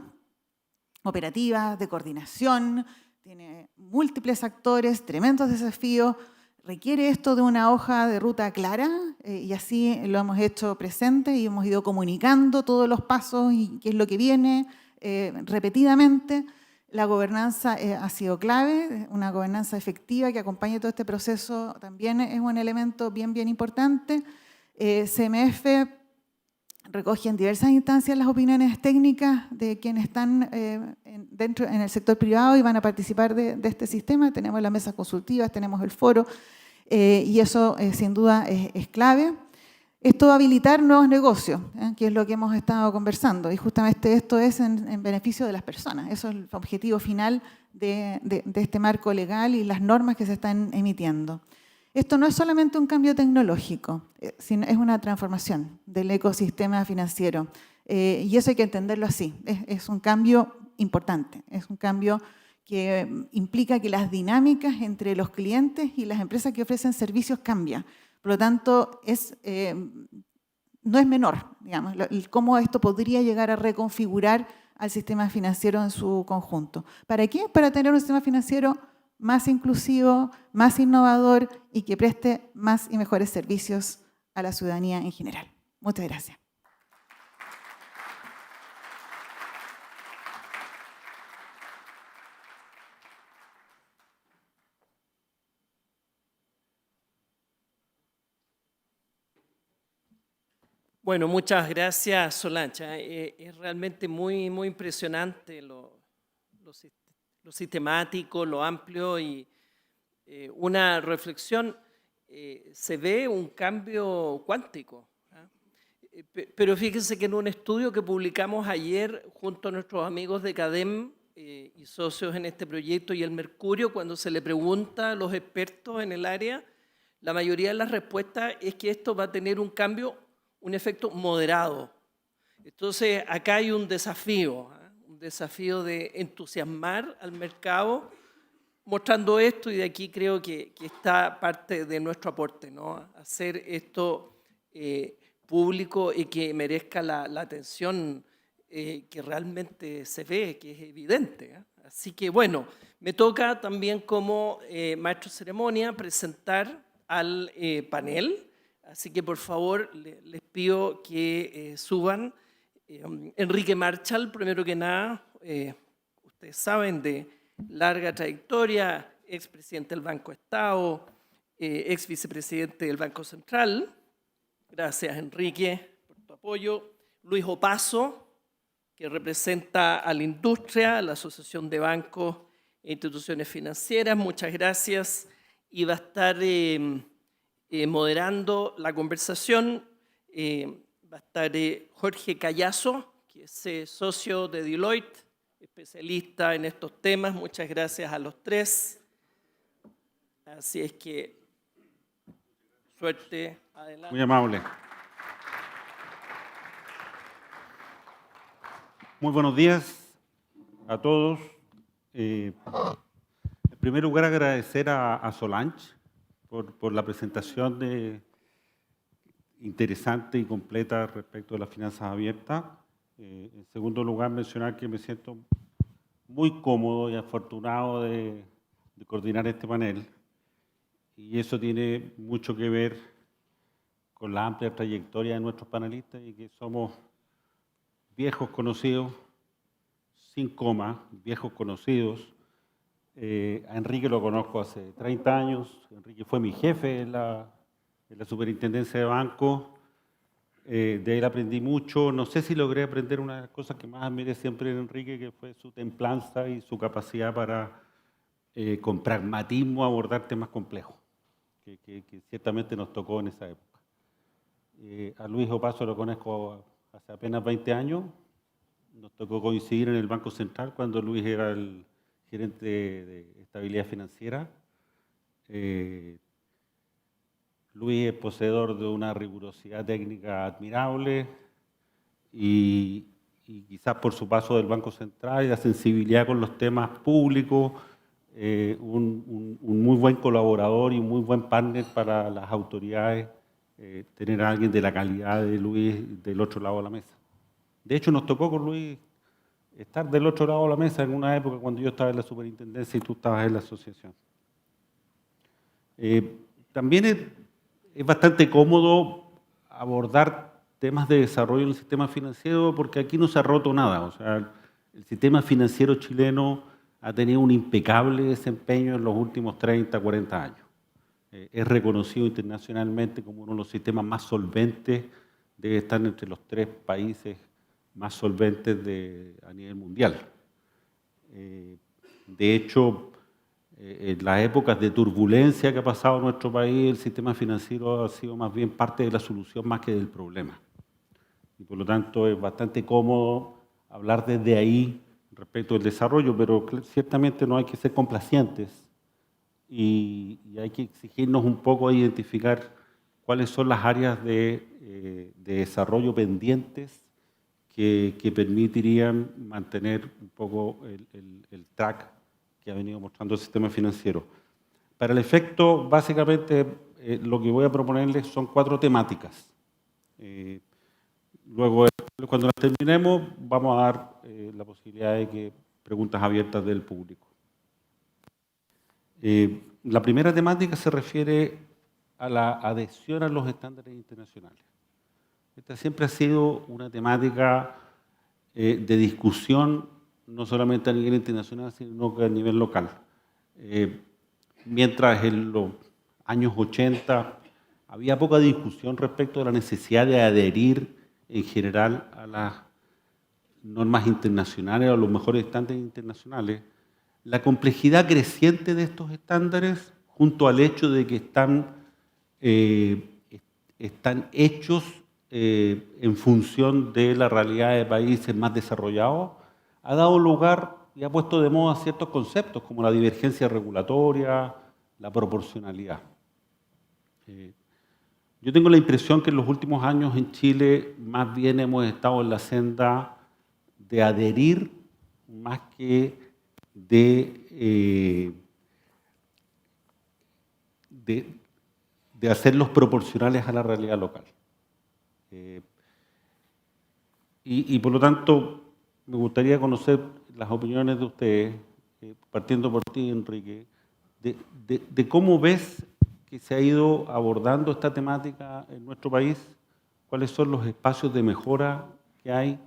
operativas, de coordinación, tiene múltiples actores, tremendos desafíos, requiere esto de una hoja de ruta clara, y así lo hemos hecho presente y hemos ido comunicando todos los pasos y qué es lo que viene repetidamente. La gobernanza ha sido clave, una gobernanza efectiva que acompañe todo este proceso también es un elemento bien importante. CMF recoge en diversas instancias las opiniones técnicas de quienes están en el sector privado y van a participar de este sistema. Tenemos las mesas consultivas, tenemos el foro, y eso sin duda es clave. Esto va a habilitar nuevos negocios, que es lo que hemos estado conversando, y justamente esto es en beneficio de las personas. Eso es el objetivo final de este marco legal y las normas que se están emitiendo. Esto no es solamente un cambio tecnológico, sino es una transformación del ecosistema financiero. Y eso hay que entenderlo así. Es un cambio importante, es un cambio que implica que las dinámicas entre los clientes y las empresas que ofrecen servicios cambian. Por lo tanto, no es menor, digamos, cómo esto podría llegar a reconfigurar al sistema financiero en su conjunto. ¿Para qué? Para tener un sistema financiero más inclusivo, más innovador y que preste más y mejores servicios a la ciudadanía en general. Muchas gracias. Bueno, muchas gracias, Solange. Es realmente muy, muy impresionante lo sistemático, lo amplio y una reflexión. Se ve un cambio cuántico. Pero fíjense que en un estudio que publicamos ayer junto a nuestros amigos de CADEM y socios en este proyecto y el Mercurio, cuando se le pregunta a los expertos en el área, la mayoría de las respuestas es que esto va a tener un cambio, un efecto moderado. Entonces, acá hay un desafío de entusiasmar al mercado mostrando esto, y de aquí creo que está parte de nuestro aporte, ¿no? Hacer esto público y que merezca la atención que realmente se ve, que es evidente. Así que bueno, me toca también como maestro de ceremonia presentar al panel, así que por favor les pido que suban. Enrique Marchal, primero que nada, ustedes saben, de larga trayectoria, expresidente del Banco Estado, ex vicepresidente del Banco Central. Gracias, Enrique, por tu apoyo. Luis Opaso, que representa a la industria, a la Asociación de Bancos e Instituciones Financieras. Muchas gracias. Y va a estar moderando la conversación. Va a estar Jorge Callazo, que es socio de Deloitte, especialista en estos temas. Muchas gracias a los tres. Así es que, suerte, adelante. Muy amable. Muy buenos días a todos. En primer lugar, agradecer a Solange por la presentación interesante y completa respecto de las finanzas abiertas. En segundo lugar, mencionar que me siento muy cómodo y afortunado de coordinar este panel, y eso tiene mucho que ver con la amplia trayectoria de nuestros panelistas y que somos viejos conocidos, sin coma, viejos conocidos. A Enrique lo conozco hace 30 años, Enrique fue mi jefe en la superintendencia de banco. De él aprendí mucho. No sé si logré aprender una de las cosas que más admiré siempre de Enrique, que fue su templanza y su capacidad para con pragmatismo abordar temas complejos, que ciertamente nos tocó en esa época. A Luis Opaso lo conozco hace apenas 20 años. Nos tocó coincidir en el Banco Central cuando Luis era el gerente de estabilidad financiera. Luis es poseedor de una rigurosidad técnica admirable y quizás por su paso del Banco Central y la sensibilidad con los temas públicos, un muy buen colaborador y un muy buen partner para las autoridades, tener a alguien de la calidad de Luis del otro lado de la mesa. De hecho, nos tocó con Luis estar del otro lado de la mesa en una época cuando yo estaba en la superintendencia y tú estabas en la asociación. También es bastante cómodo abordar temas de desarrollo en el sistema financiero porque aquí no se ha roto nada. O sea, el sistema financiero chileno ha tenido un impecable desempeño en los últimos 30, 40 años. Es reconocido internacionalmente como uno de los sistemas más solventes, debe estar entre los 3 países más solventes a nivel mundial. De hecho, en las épocas de turbulencia que ha pasado en nuestro país, el sistema financiero ha sido más bien parte de la solución más que del problema. Y por lo tanto es bastante cómodo hablar desde ahí respecto del desarrollo, pero ciertamente no hay que ser complacientes y hay que exigirnos un poco a identificar cuáles son las áreas de desarrollo pendientes que permitirían mantener un poco el track que ha venido mostrando el sistema financiero. Para el efecto, básicamente, lo que voy a proponerles son 4 temáticas. Luego, cuando las terminemos, vamos a dar la posibilidad de que preguntas abiertas del público. La primera temática se refiere a la adhesión a los estándares internacionales. Esta siempre ha sido una temática de discusión, no solamente a nivel internacional, sino que a nivel local. Mientras en los años 80 había poca discusión respecto de la necesidad de adherir en general a las normas internacionales o a los mejores estándares internacionales. La complejidad creciente de estos estándares, junto al hecho de que están hechos en función de la realidad de países más desarrollados, ha dado lugar y ha puesto de moda ciertos conceptos como la divergencia regulatoria, la proporcionalidad. Yo tengo la impresión que en los últimos años en Chile más bien hemos estado en la senda de adherir más que de hacerlos proporcionales a la realidad local. Y por lo tanto, me gustaría conocer las opiniones de ustedes, partiendo por ti, Enrique, de cómo ves que se ha ido abordando esta temática en nuestro país, cuáles son los espacios de mejora que hay,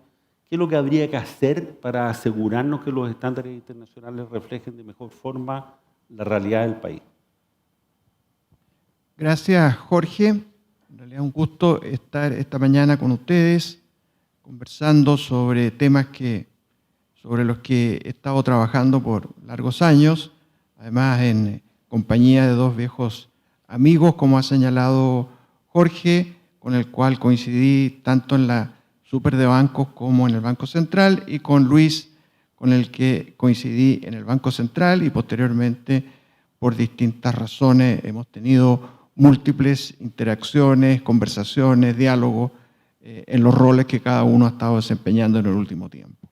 qué es lo que habría que hacer para asegurarnos que los estándares internacionales reflejen de mejor forma la realidad del país. Gracias, Jorge. En realidad es un gusto estar esta mañana con ustedes conversando sobre temas sobre los que he estado trabajando por largos años, además en compañía de dos viejos amigos, como ha señalado Jorge, con el cual coincidí tanto en la Super de Bancos como en el Banco Central, y con Luis, con el que coincidí en el Banco Central, y posteriormente, por distintas razones, hemos tenido múltiples interacciones, conversaciones, diálogos en los roles que cada uno ha estado desempeñando en el último tiempo.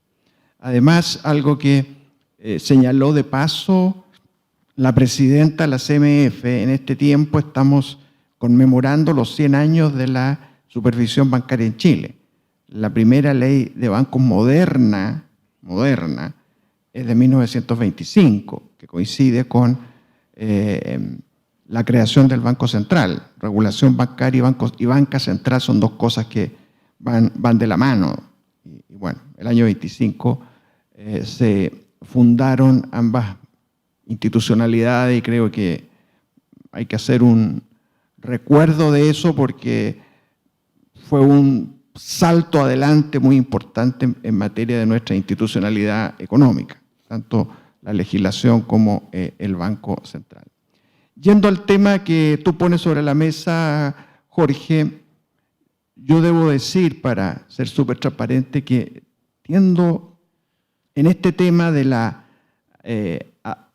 Además, algo que señaló de paso la presidenta de la CMF, en este tiempo estamos conmemorando los 100 años de la supervisión bancaria en Chile. La primera ley de bancos moderna es de 1925, que coincide con la creación del Banco Central. Regulación bancaria y banca central son dos cosas que van de la mano. Y bueno, el año 25 se fundaron ambas institucionalidades y creo que hay que hacer un recuerdo de eso porque fue un salto adelante muy importante en materia de nuestra institucionalidad económica, tanto la legislación como el Banco Central. Yendo al tema que tú pones sobre la mesa, Jorge, yo debo decir, para ser súper transparente, que tiendo en este tema de la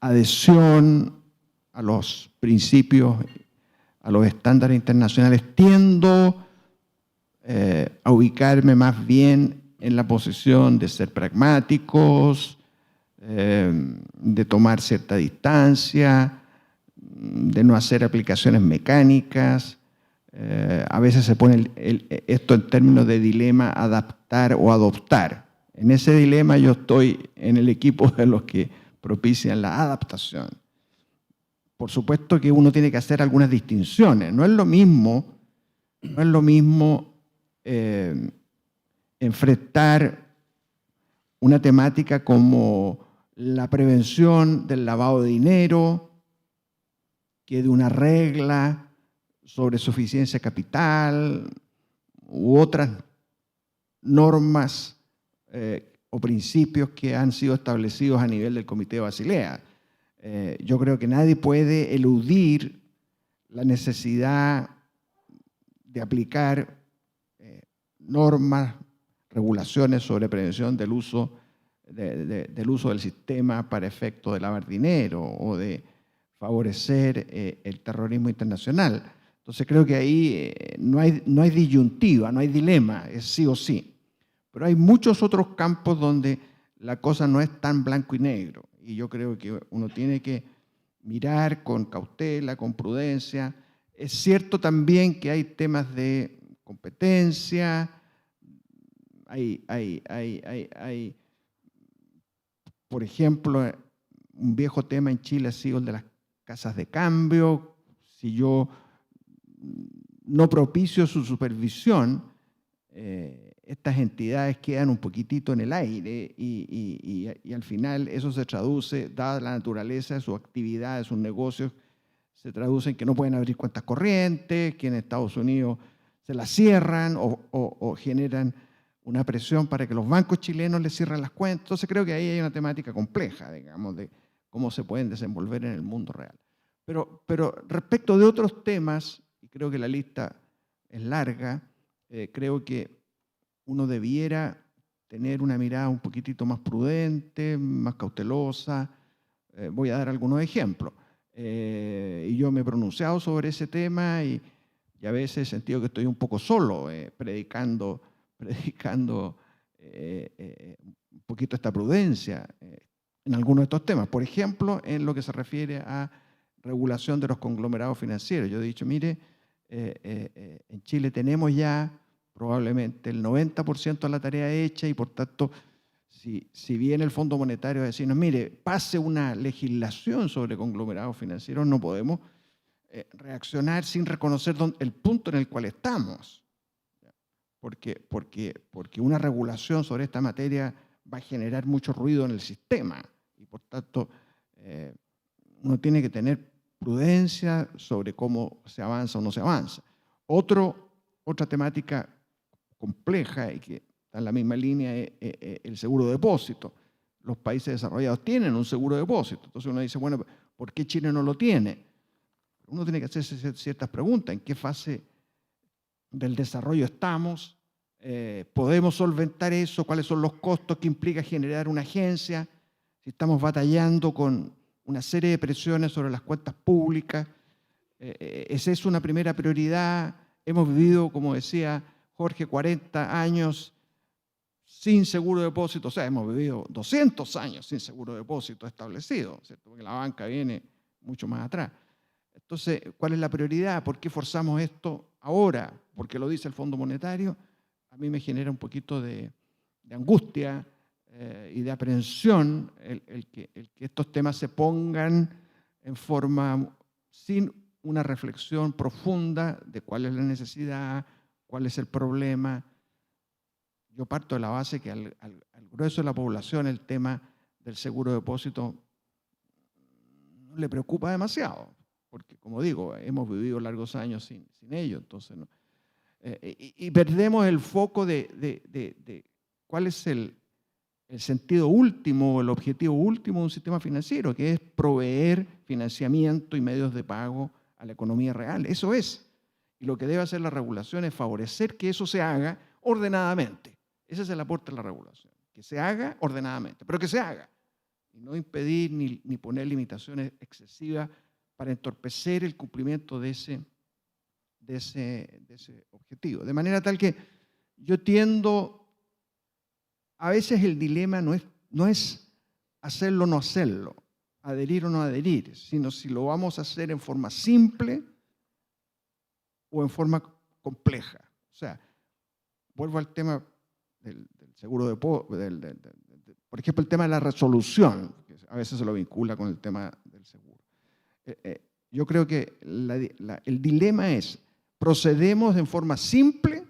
adhesión a los principios, a los estándares internacionales, tiendo a ubicarme más bien en la posición de ser pragmáticos, de tomar cierta distancia, de no hacer aplicaciones mecánicas. A veces se pone esto en términos de dilema adaptar o adoptar. En ese dilema yo estoy en el equipo de los que propician la adaptación. Por supuesto que uno tiene que hacer algunas distinciones. No es lo mismo enfrentar una temática como la prevención del lavado de dinero, que de una regla sobre suficiencia capital u otras normas o principios que han sido establecidos a nivel del Comité de Basilea. Yo creo que nadie puede eludir la necesidad de aplicar normas, regulaciones sobre prevención del uso del sistema para efecto de lavar dinero o de favorecer el terrorismo internacional. Entonces creo que ahí no hay disyuntiva, no hay dilema, es sí o sí. Pero hay muchos otros campos donde la cosa no es tan blanco y negro. Y yo creo que uno tiene que mirar con cautela, con prudencia. Es cierto también que hay temas de competencia, hay por ejemplo, un viejo tema en Chile ha sido el de las casas de cambio. Si yo no propicio su supervisión, estas entidades quedan un poquitito en el aire y al final eso se traduce, dada la naturaleza de su actividad, de sus negocios, se traduce en que no pueden abrir cuentas corrientes, que en Estados Unidos se las cierran o generan una presión para que los bancos chilenos les cierren las cuentas. Entonces creo que ahí hay una temática compleja, digamos, de cómo se pueden desenvolver en el mundo real. Pero respecto de otros temas, y creo que la lista es larga, creo que uno debiera tener una mirada un poquitito más prudente, más cautelosa. Voy a dar algunos ejemplos. Y yo me he pronunciado sobre ese tema y a veces he sentido que estoy un poco solo predicando un poquito esta prudencia en algunos de estos temas. Por ejemplo, en lo que se refiere a regulación de los conglomerados financieros. Yo he dicho, mire, en Chile tenemos ya probablemente el 90% de la tarea hecha y por tanto, si viene el Fondo Monetario a decirnos, mire, pase una legislación sobre conglomerados financieros, no podemos reaccionar sin reconocer el punto en el cual estamos. Porque una regulación sobre esta materia va a generar mucho ruido en el sistema y por tanto uno tiene que tener prudencia sobre cómo se avanza o no se avanza. Otra temática compleja y que está en la misma línea es el seguro de depósito. Los países desarrollados tienen un seguro de depósito. Entonces uno dice, bueno, ¿por qué Chile no lo tiene? Uno tiene que hacerse ciertas preguntas. ¿En qué fase del desarrollo estamos? ¿Podemos solventar eso? ¿Cuáles son los costos que implica generar una agencia? Si estamos batallando con una serie de presiones sobre las cuentas públicas, esa es una primera prioridad. Hemos vivido, como decía Jorge, 40 años sin seguro de depósito, o sea, hemos vivido 200 años sin seguro de depósito establecido, ¿cierto? Porque la banca viene mucho más atrás. Entonces, ¿cuál es la prioridad? ¿Por qué forzamos esto ahora? Porque lo dice el Fondo Monetario. A mí me genera un poquito de angustia y de aprehensión el que estos temas se pongan en forma sin una reflexión profunda de cuál es la necesidad, cuál es el problema. Yo parto de la base que al grueso de la población el tema del seguro de depósito no le preocupa demasiado, porque como digo, hemos vivido largos años sin ello, entonces no. Y perdemos el foco de cuál es el sentido último, el objetivo último de un sistema financiero, que es proveer financiamiento y medios de pago a la economía real. Eso es. Y lo que debe hacer la regulación es favorecer que eso se haga ordenadamente. Ese es el aporte de la regulación, que se haga ordenadamente, pero que se haga. Y no impedir ni poner limitaciones excesivas para entorpecer el cumplimiento de ese objetivo. De manera tal que yo tiendo, a veces el dilema no es hacerlo o no hacerlo, adherir o no adherir, sino si lo vamos a hacer en forma simple o en forma compleja. O sea, vuelvo al tema del seguro de por ejemplo, el tema de la resolución, que a veces se lo vincula con el tema del seguro. Yo creo que el dilema es, ¿procedemos en forma simple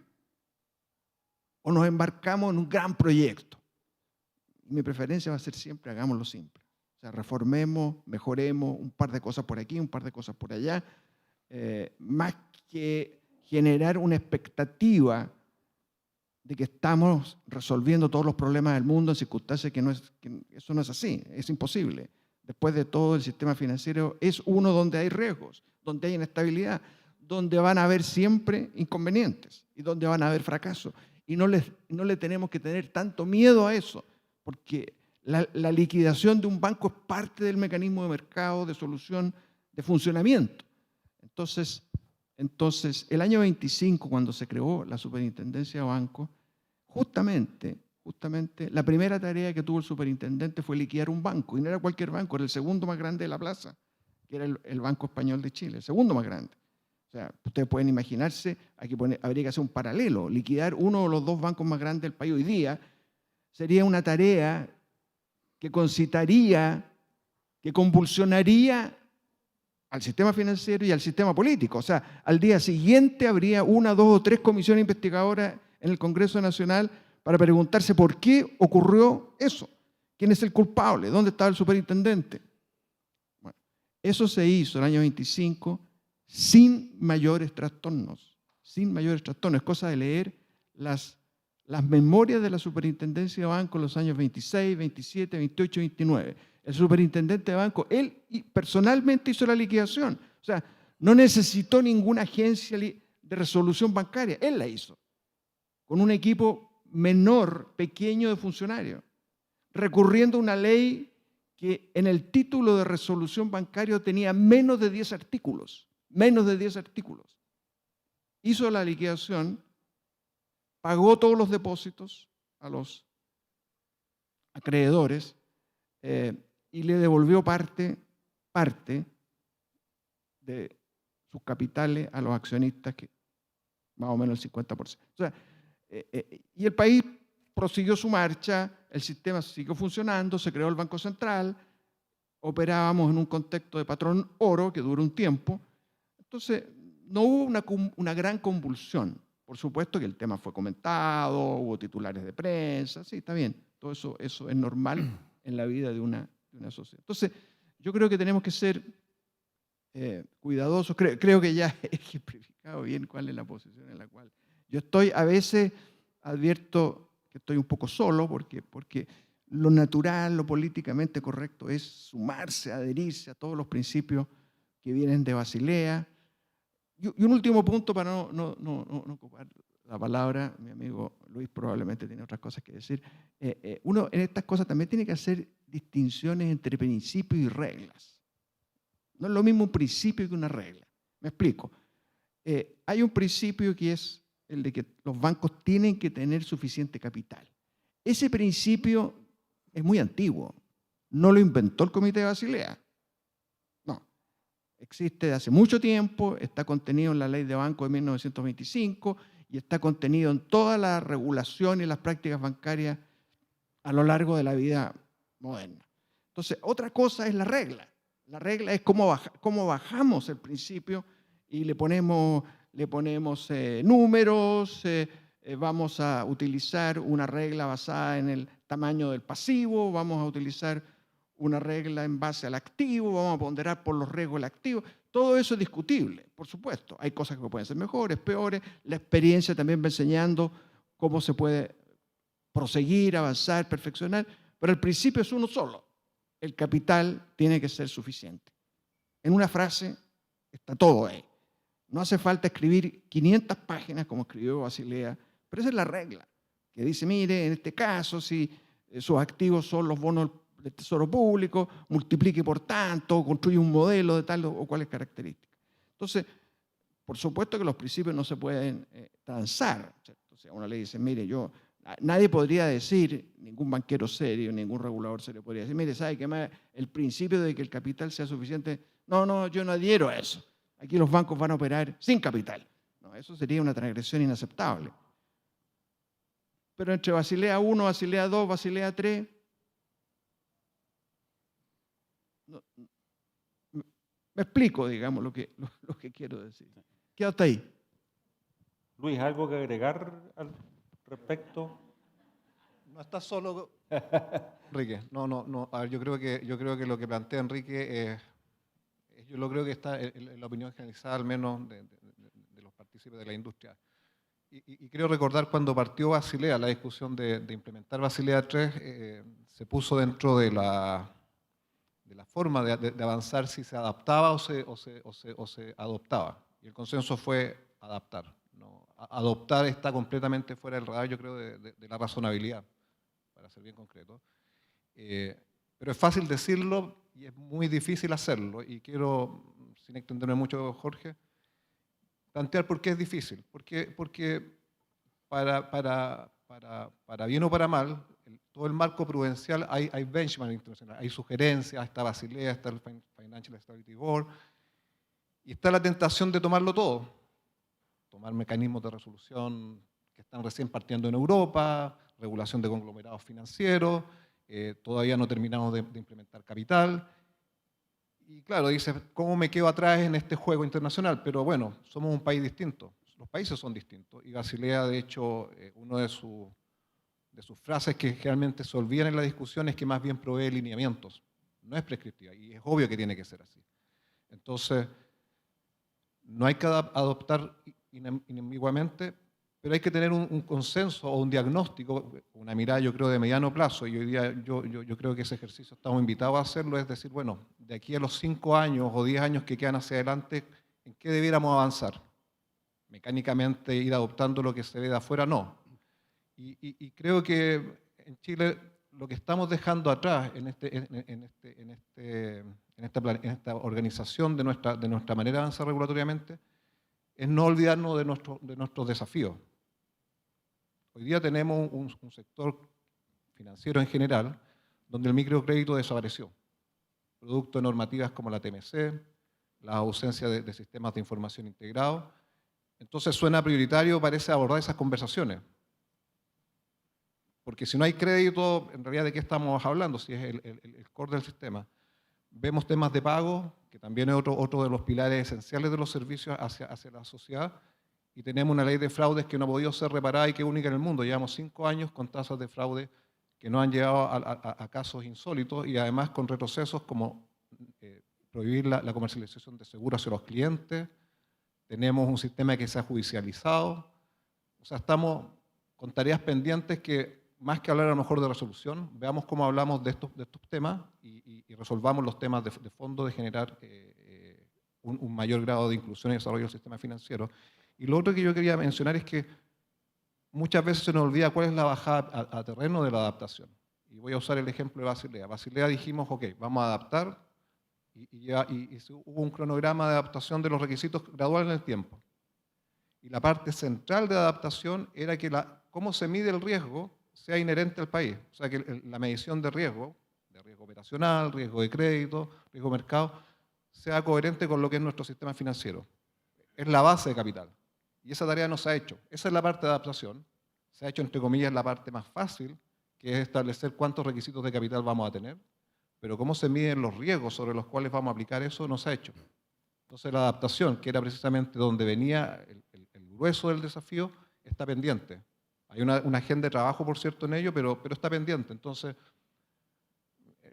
o nos embarcamos en un gran proyecto? Mi preferencia va a ser siempre hagámoslo simple. O sea, reformemos, mejoremos un par de cosas por aquí, un par de cosas por allá, más que generar una expectativa de que estamos resolviendo todos los problemas del mundo en circunstancias que eso no es así, es imposible. Después de todo, el sistema financiero es uno donde hay riesgos, donde hay inestabilidad, donde van a haber siempre inconvenientes y donde van a haber fracasos. Y no le tenemos que tener tanto miedo a eso, porque la liquidación de un banco es parte del mecanismo de mercado, de solución, de funcionamiento. Entonces, el año 25, cuando se creó la Superintendencia de Bancos, justamente la primera tarea que tuvo el superintendente fue liquidar un banco, y no era cualquier banco, era el segundo más grande de la plaza, que era el Banco Español de Chile, el segundo más grande. O sea, ustedes pueden imaginarse, habría que hacer un paralelo, liquidar uno de los dos bancos más grandes del país hoy día sería una tarea que concitaría, que convulsionaría al sistema financiero y al sistema político. O sea, al día siguiente habría 1, 2 o 3 comisiones investigadoras en el Congreso Nacional para preguntarse por qué ocurrió eso. ¿Quién es el culpable? ¿Dónde estaba el superintendente? Bueno, Eso se hizo el año 25 sin mayores trastornos, sin mayores trastornos. Es cosa de leer las memorias de la Superintendencia de Banco en los años 26, 27, 28, 29. El superintendente de banco, él personalmente hizo la liquidación. O sea, no necesitó ninguna agencia de resolución bancaria, él la hizo, con un equipo menor, pequeño de funcionarios, recurriendo a una ley que en el título de resolución bancaria tenía menos de 10 artículos, menos de 10 artículos. Hizo la liquidación, pagó todos los depósitos a los acreedores y le devolvió parte de sus capitales a los accionistas, que más o menos el 50%. O sea, y el país prosiguió su marcha, el sistema siguió funcionando, se creó el Banco Central, operábamos en un contexto de patrón oro que duró un tiempo. Entonces, no hubo una gran convulsión. Por supuesto que el tema fue comentado, hubo titulares de prensa, sí, está bien. Todo eso es normal en la vida de una sociedad. Entonces, yo creo que tenemos que ser cuidadosos. Creo que ya he ejemplificado bien cuál es la posición en la cual yo estoy. A veces advierto que estoy un poco solo porque lo natural, lo políticamente correcto es sumarse, adherirse a todos los principios que vienen de Basilea. Y un último punto para no ocupar la palabra, mi amigo Luis probablemente tiene otras cosas que decir. Uno en estas cosas también tiene que hacer distinciones entre principios y reglas. No es lo mismo un principio que una regla. Me explico. Hay un principio que es el de que los bancos tienen que tener suficiente capital. Ese principio es muy antiguo. No lo inventó el Comité de Basilea. No. Existe de hace mucho tiempo, está contenido en la Ley de Banco de 1925 y está contenido en toda la regulación y las prácticas bancarias a lo largo de la vida moderna. Entonces, otra cosa es la regla. La regla es cómo bajamos el principio y le ponemos números, vamos a utilizar una regla basada en el tamaño del pasivo, vamos a utilizar una regla en base al activo, vamos a ponderar por los riesgos del activo. Todo eso es discutible, por supuesto. Hay cosas que pueden ser mejores, peores. La experiencia también va enseñando cómo se puede proseguir, avanzar, perfeccionar, pero el principio es uno solo. El capital tiene que ser suficiente. En una frase está todo ahí. No hace falta escribir 500 páginas como escribió Basilea, pero esa es la regla, que dice, mire, en este caso, si sus activos son los bonos del Tesoro Público, multiplique por tanto, construye un modelo de tal o cuales características. Entonces, por supuesto que los principios no se pueden transar, ¿cierto? O sea, uno le dice, mire, nadie podría decir, ningún banquero serio, ningún regulador serio podría decir, mire, ¿sabe qué más? El principio de que el capital sea suficiente, no, yo no adhiero a eso. Aquí los bancos van a operar sin capital. No, eso sería una transgresión inaceptable. Pero entre Basilea I, Basilea II, Basilea III, me explico, digamos, lo que quiero decir. Quédate hasta ahí. Luis, ¿algo que agregar al respecto? No está solo, Enrique. No. A ver, yo creo que lo que plantea Enrique yo lo creo que está en la opinión generalizada, al menos de los partícipes de la industria. Y creo recordar cuando partió Basilea, la discusión de implementar Basilea III, se puso dentro de la forma de avanzar si se adaptaba o se adoptaba. Y el consenso fue adaptar. ¿No? Adoptar está completamente fuera del radar, yo creo, de la razonabilidad, para ser bien concreto. Pero es fácil decirlo y es muy difícil hacerlo. Y quiero, sin extenderme mucho, Jorge, plantear por qué es difícil. Porque para bien o para mal, todo el marco prudencial hay benchmark internacional, hay sugerencias, está Basilea, está el Financial Stability Board, y está la tentación de tomarlo todo. Tomar mecanismos de resolución que están recién partiendo en Europa, regulación de conglomerados financieros, todavía no terminamos de implementar capital. Y claro, dice, ¿cómo me quedo atrás en este juego internacional? Pero bueno, somos un país distinto, los países son distintos. Y Basilea, de hecho, una de sus frases que generalmente se olvidan en la discusión es que más bien provee lineamientos, no es prescriptiva, y es obvio que tiene que ser así. Entonces, no hay que adoptar inambiguamente, pero hay que tener un consenso o un diagnóstico, una mirada yo creo de mediano plazo, y hoy día yo creo que ese ejercicio estamos invitados a hacerlo, es decir, bueno, de aquí a los 5 años o 10 años que quedan hacia adelante, ¿en qué debiéramos avanzar? Mecánicamente ir adoptando lo que se ve de afuera, no. Y creo que en Chile lo que estamos dejando atrás en esta organización de nuestra manera de avanzar regulatoriamente es no olvidarnos de nuestros desafíos. Hoy día tenemos un sector financiero en general donde el microcrédito desapareció, producto de normativas como la TMC, la ausencia de sistemas de información integrados. Entonces suena prioritario, parece, abordar esas conversaciones. Porque si no hay crédito, en realidad, ¿de qué estamos hablando? Si es el core del sistema. Vemos temas de pago, que también es otro de los pilares esenciales de los servicios hacia la sociedad, y tenemos una ley de fraudes que no ha podido ser reparada y que es única en el mundo. Llevamos 5 años con tasas de fraude que no han llegado a casos insólitos y además con retrocesos como prohibir la comercialización de seguros hacia los clientes. Tenemos un sistema que se ha judicializado. O sea, estamos con tareas pendientes que, más que hablar a lo mejor de resolución, veamos cómo hablamos de estos temas y resolvamos los temas de fondo de generar un mayor grado de inclusión y desarrollo del sistema financiero. Y lo otro que yo quería mencionar es que muchas veces se nos olvida cuál es la bajada a terreno de la adaptación. Y voy a usar el ejemplo de Basilea. Basilea dijimos, ok, vamos a adaptar, y hubo un cronograma de adaptación de los requisitos gradual en el tiempo. Y la parte central de adaptación era que cómo se mide el riesgo sea inherente al país. O sea, que la medición de riesgo operacional, riesgo de crédito, riesgo de mercado, sea coherente con lo que es nuestro sistema financiero. Es la base de capital. Y esa tarea no se ha hecho. Esa es la parte de adaptación. Se ha hecho, entre comillas, la parte más fácil, que es establecer cuántos requisitos de capital vamos a tener. Pero cómo se miden los riesgos sobre los cuales vamos a aplicar eso, no se ha hecho. Entonces la adaptación, que era precisamente donde venía el grueso del desafío, está pendiente. Hay una agenda de trabajo, por cierto, en ello, pero está pendiente. Entonces,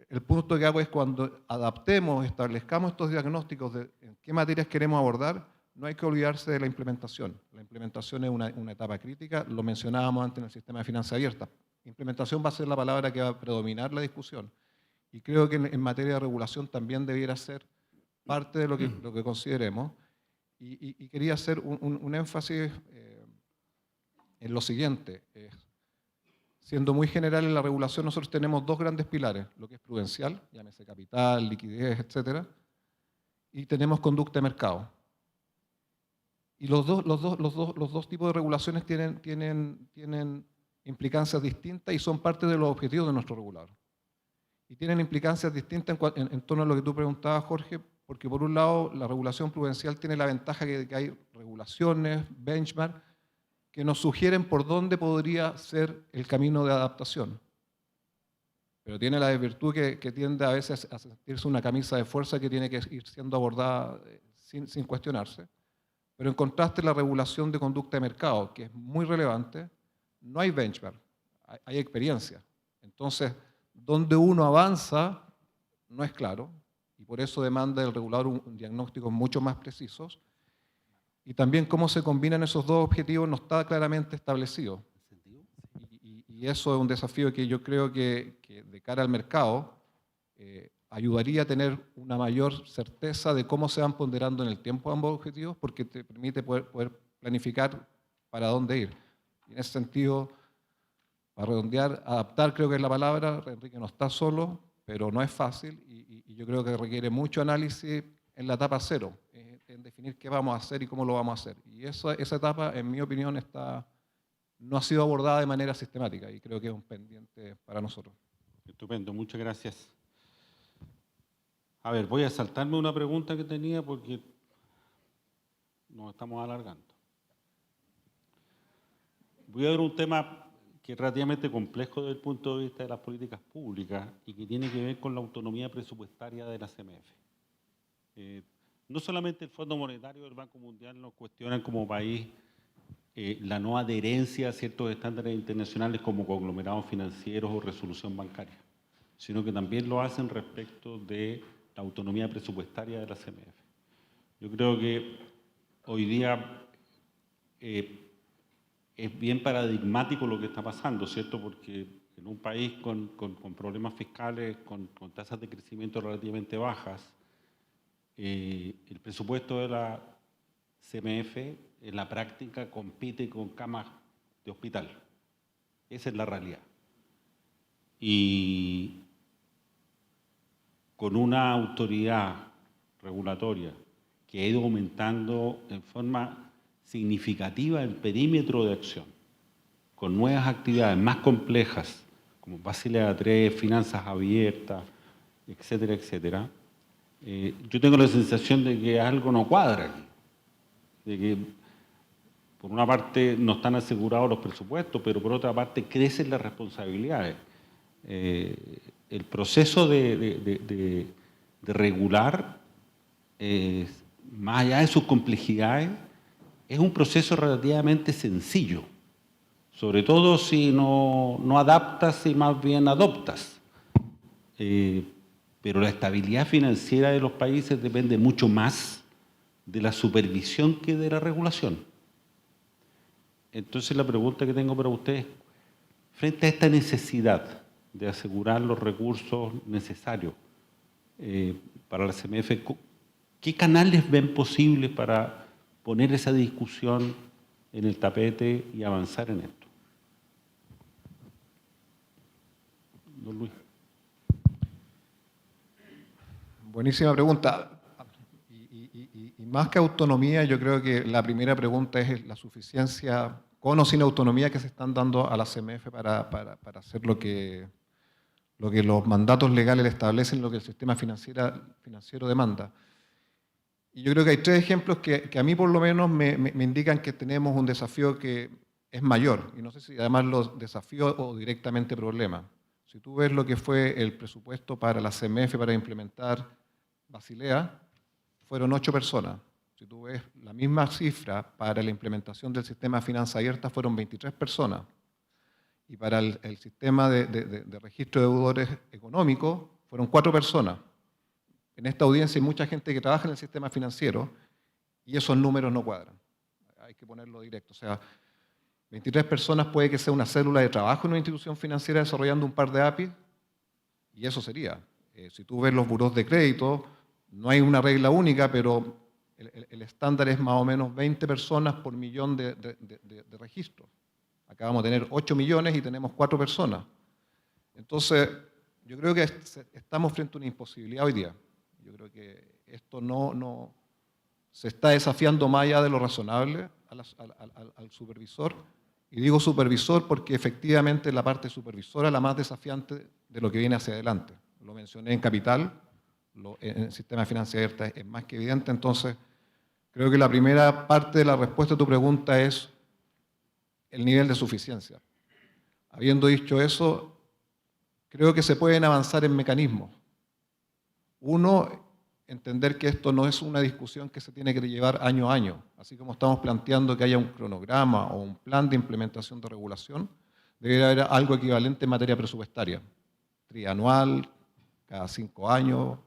el punto que hago es cuando adaptemos, establezcamos estos diagnósticos de en qué materias queremos abordar, no hay que olvidarse de la implementación. La implementación es una etapa crítica, lo mencionábamos antes en el sistema de finanzas abiertas. Implementación va a ser la palabra que va a predominar la discusión. Y creo que en materia de regulación también debiera ser parte de lo que consideremos. Y quería hacer un énfasis en lo siguiente. Siendo muy general en la regulación, nosotros tenemos 2 grandes pilares, lo que es prudencial, llámese capital, liquidez, etc. Y tenemos conducta de mercado. Y los dos tipos de regulaciones tienen implicancias distintas y son parte de los objetivos de nuestro regulador. Y tienen implicancias distintas en torno a lo que tú preguntabas, Jorge, porque por un lado la regulación prudencial tiene la ventaja de que hay regulaciones, benchmark, que nos sugieren por dónde podría ser el camino de adaptación. Pero tiene la desvirtud que tiende a veces a sentirse una camisa de fuerza que tiene que ir siendo abordada sin cuestionarse. Pero en contraste, la regulación de conducta de mercado, que es muy relevante, no hay benchmark, hay experiencia. Entonces, donde uno avanza no es claro, y por eso demanda del regulador un diagnóstico mucho más preciso. Y también cómo se combinan esos 2 objetivos no está claramente establecido. Y eso es un desafío que yo creo que de cara al mercado ayudaría a tener una mayor certeza de cómo se van ponderando en el tiempo ambos objetivos, porque te permite poder planificar para dónde ir. Y en ese sentido, para redondear, adaptar creo que es la palabra. Enrique no está solo, pero no es fácil y yo creo que requiere mucho análisis en la etapa 0, en definir qué vamos a hacer y cómo lo vamos a hacer. Y esa etapa, en mi opinión, no ha sido abordada de manera sistemática y creo que es un pendiente para nosotros. Estupendo, muchas gracias. A ver, voy a saltarme una pregunta que tenía porque nos estamos alargando. Voy a ver un tema que es relativamente complejo desde el punto de vista de las políticas públicas y que tiene que ver con la autonomía presupuestaria de la CMF. No solamente el Fondo Monetario del Banco Mundial nos cuestionan como país la no adherencia a ciertos estándares internacionales como conglomerados financieros o resolución bancaria, sino que también lo hacen respecto de la autonomía presupuestaria de la CMF. Yo creo que hoy día es bien paradigmático lo que está pasando, ¿cierto? Porque en un país con problemas fiscales, con tasas de crecimiento relativamente bajas, el presupuesto de la CMF en la práctica compite con camas de hospital. Esa es la realidad. Y con una autoridad regulatoria que ha ido aumentando en forma significativa el perímetro de acción, con nuevas actividades más complejas, como Basilea III, finanzas abiertas, etcétera, etcétera, yo tengo la sensación de que algo no cuadra aquí, de que por una parte no están asegurados los presupuestos, pero por otra parte crecen las responsabilidades. El proceso de regular, más allá de sus complejidades, es un proceso relativamente sencillo, sobre todo si no adaptas y más bien adoptas. Pero la estabilidad financiera de los países depende mucho más de la supervisión que de la regulación. Entonces la pregunta que tengo para ustedes, frente a esta necesidad de asegurar los recursos necesarios para la CMF, ¿qué canales ven posibles para poner esa discusión en el tapete y avanzar en esto? Don Luis. Buenísima pregunta. Y más que autonomía, yo creo que la primera pregunta es la suficiencia, con o sin autonomía, que se están dando a la CMF para hacer lo que los mandatos legales le establecen, lo que el sistema financiero demanda. Y yo creo que hay tres ejemplos que a mí por lo menos me indican que tenemos un desafío que es mayor, y no sé si además los desafíos o directamente problemas. Si tú ves lo que fue el presupuesto para la CMF para implementar Basilea, fueron 8 personas. Si tú ves la misma cifra para la implementación del sistema de finanzas abiertas, fueron 23 personas. Y para el sistema de registro de deudores económicos, fueron 4 personas. En esta audiencia hay mucha gente que trabaja en el sistema financiero y esos números no cuadran. Hay que ponerlo directo. O sea, 23 personas puede que sea una célula de trabajo en una institución financiera desarrollando un par de APIs, y eso sería. Si tú ves los burós de crédito, no hay una regla única, pero el estándar es más o menos 20 personas por millón de registros. Acá vamos a tener 8 millones y tenemos 4 personas. Entonces, yo creo que estamos frente a una imposibilidad hoy día. Yo creo que esto no se está desafiando más allá de lo razonable al supervisor. Y digo supervisor porque efectivamente la parte supervisora es la más desafiante de lo que viene hacia adelante. Lo mencioné en capital, en el sistema de finanzas abiertas es más que evidente. Entonces, creo que la primera parte de la respuesta a tu pregunta es el nivel de suficiencia. Habiendo dicho eso, creo que se pueden avanzar en mecanismos. Uno, entender que esto no es una discusión que se tiene que llevar año a año. Así como estamos planteando que haya un cronograma o un plan de implementación de regulación, debe haber algo equivalente en materia presupuestaria. Trianual, cada 5 años,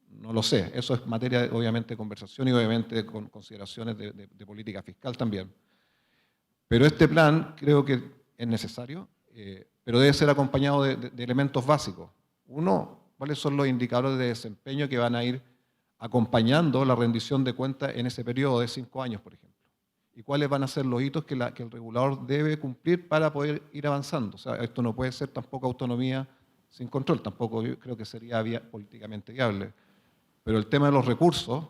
no lo sé. Eso es materia, obviamente, de conversación y obviamente con consideraciones de política fiscal también. Pero este plan creo que es necesario, pero debe ser acompañado de elementos básicos. Uno, ¿cuáles son los indicadores de desempeño que van a ir acompañando la rendición de cuentas en ese periodo de 5 años, por ejemplo? ¿Y cuáles van a ser los hitos que el regulador debe cumplir para poder ir avanzando? O sea, esto no puede ser tampoco autonomía sin control, tampoco yo creo que sería políticamente viable. Pero el tema de los recursos,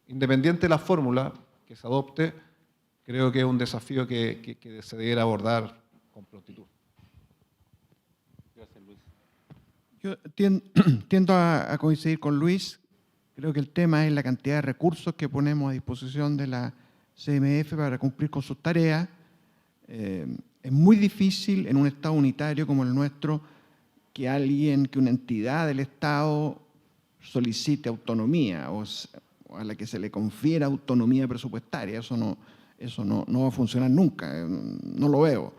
independiente de la fórmula que se adopte, creo que es un desafío que se debiera abordar con prontitud. Gracias, Luis. Yo tiendo a coincidir con Luis. Creo que el tema es la cantidad de recursos que ponemos a disposición de la CMF para cumplir con sus tareas. Es muy difícil en un Estado unitario como el nuestro que una entidad del Estado solicite autonomía o a la que se le confiera autonomía presupuestaria. Eso no va a funcionar nunca, no lo veo.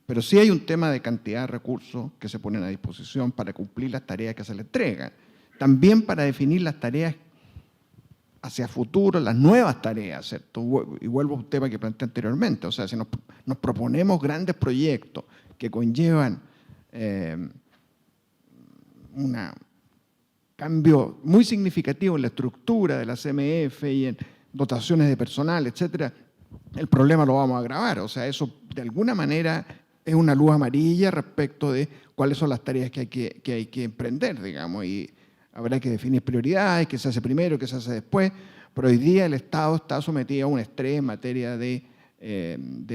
Pero sí hay un tema de cantidad de recursos que se ponen a disposición para cumplir las tareas que se le entregan. También para definir las tareas hacia futuro las nuevas tareas, ¿cierto? Y vuelvo a un tema que planteé anteriormente, o sea, si nos proponemos grandes proyectos que conllevan un cambio muy significativo en la estructura de la CMF y en dotaciones de personal, etcétera, el problema lo vamos a agravar. O sea, eso de alguna manera es una luz amarilla respecto de cuáles son las tareas que hay que emprender, digamos, y habrá que definir prioridades, qué se hace primero, qué se hace después, pero hoy día el Estado está sometido a un estrés en materia de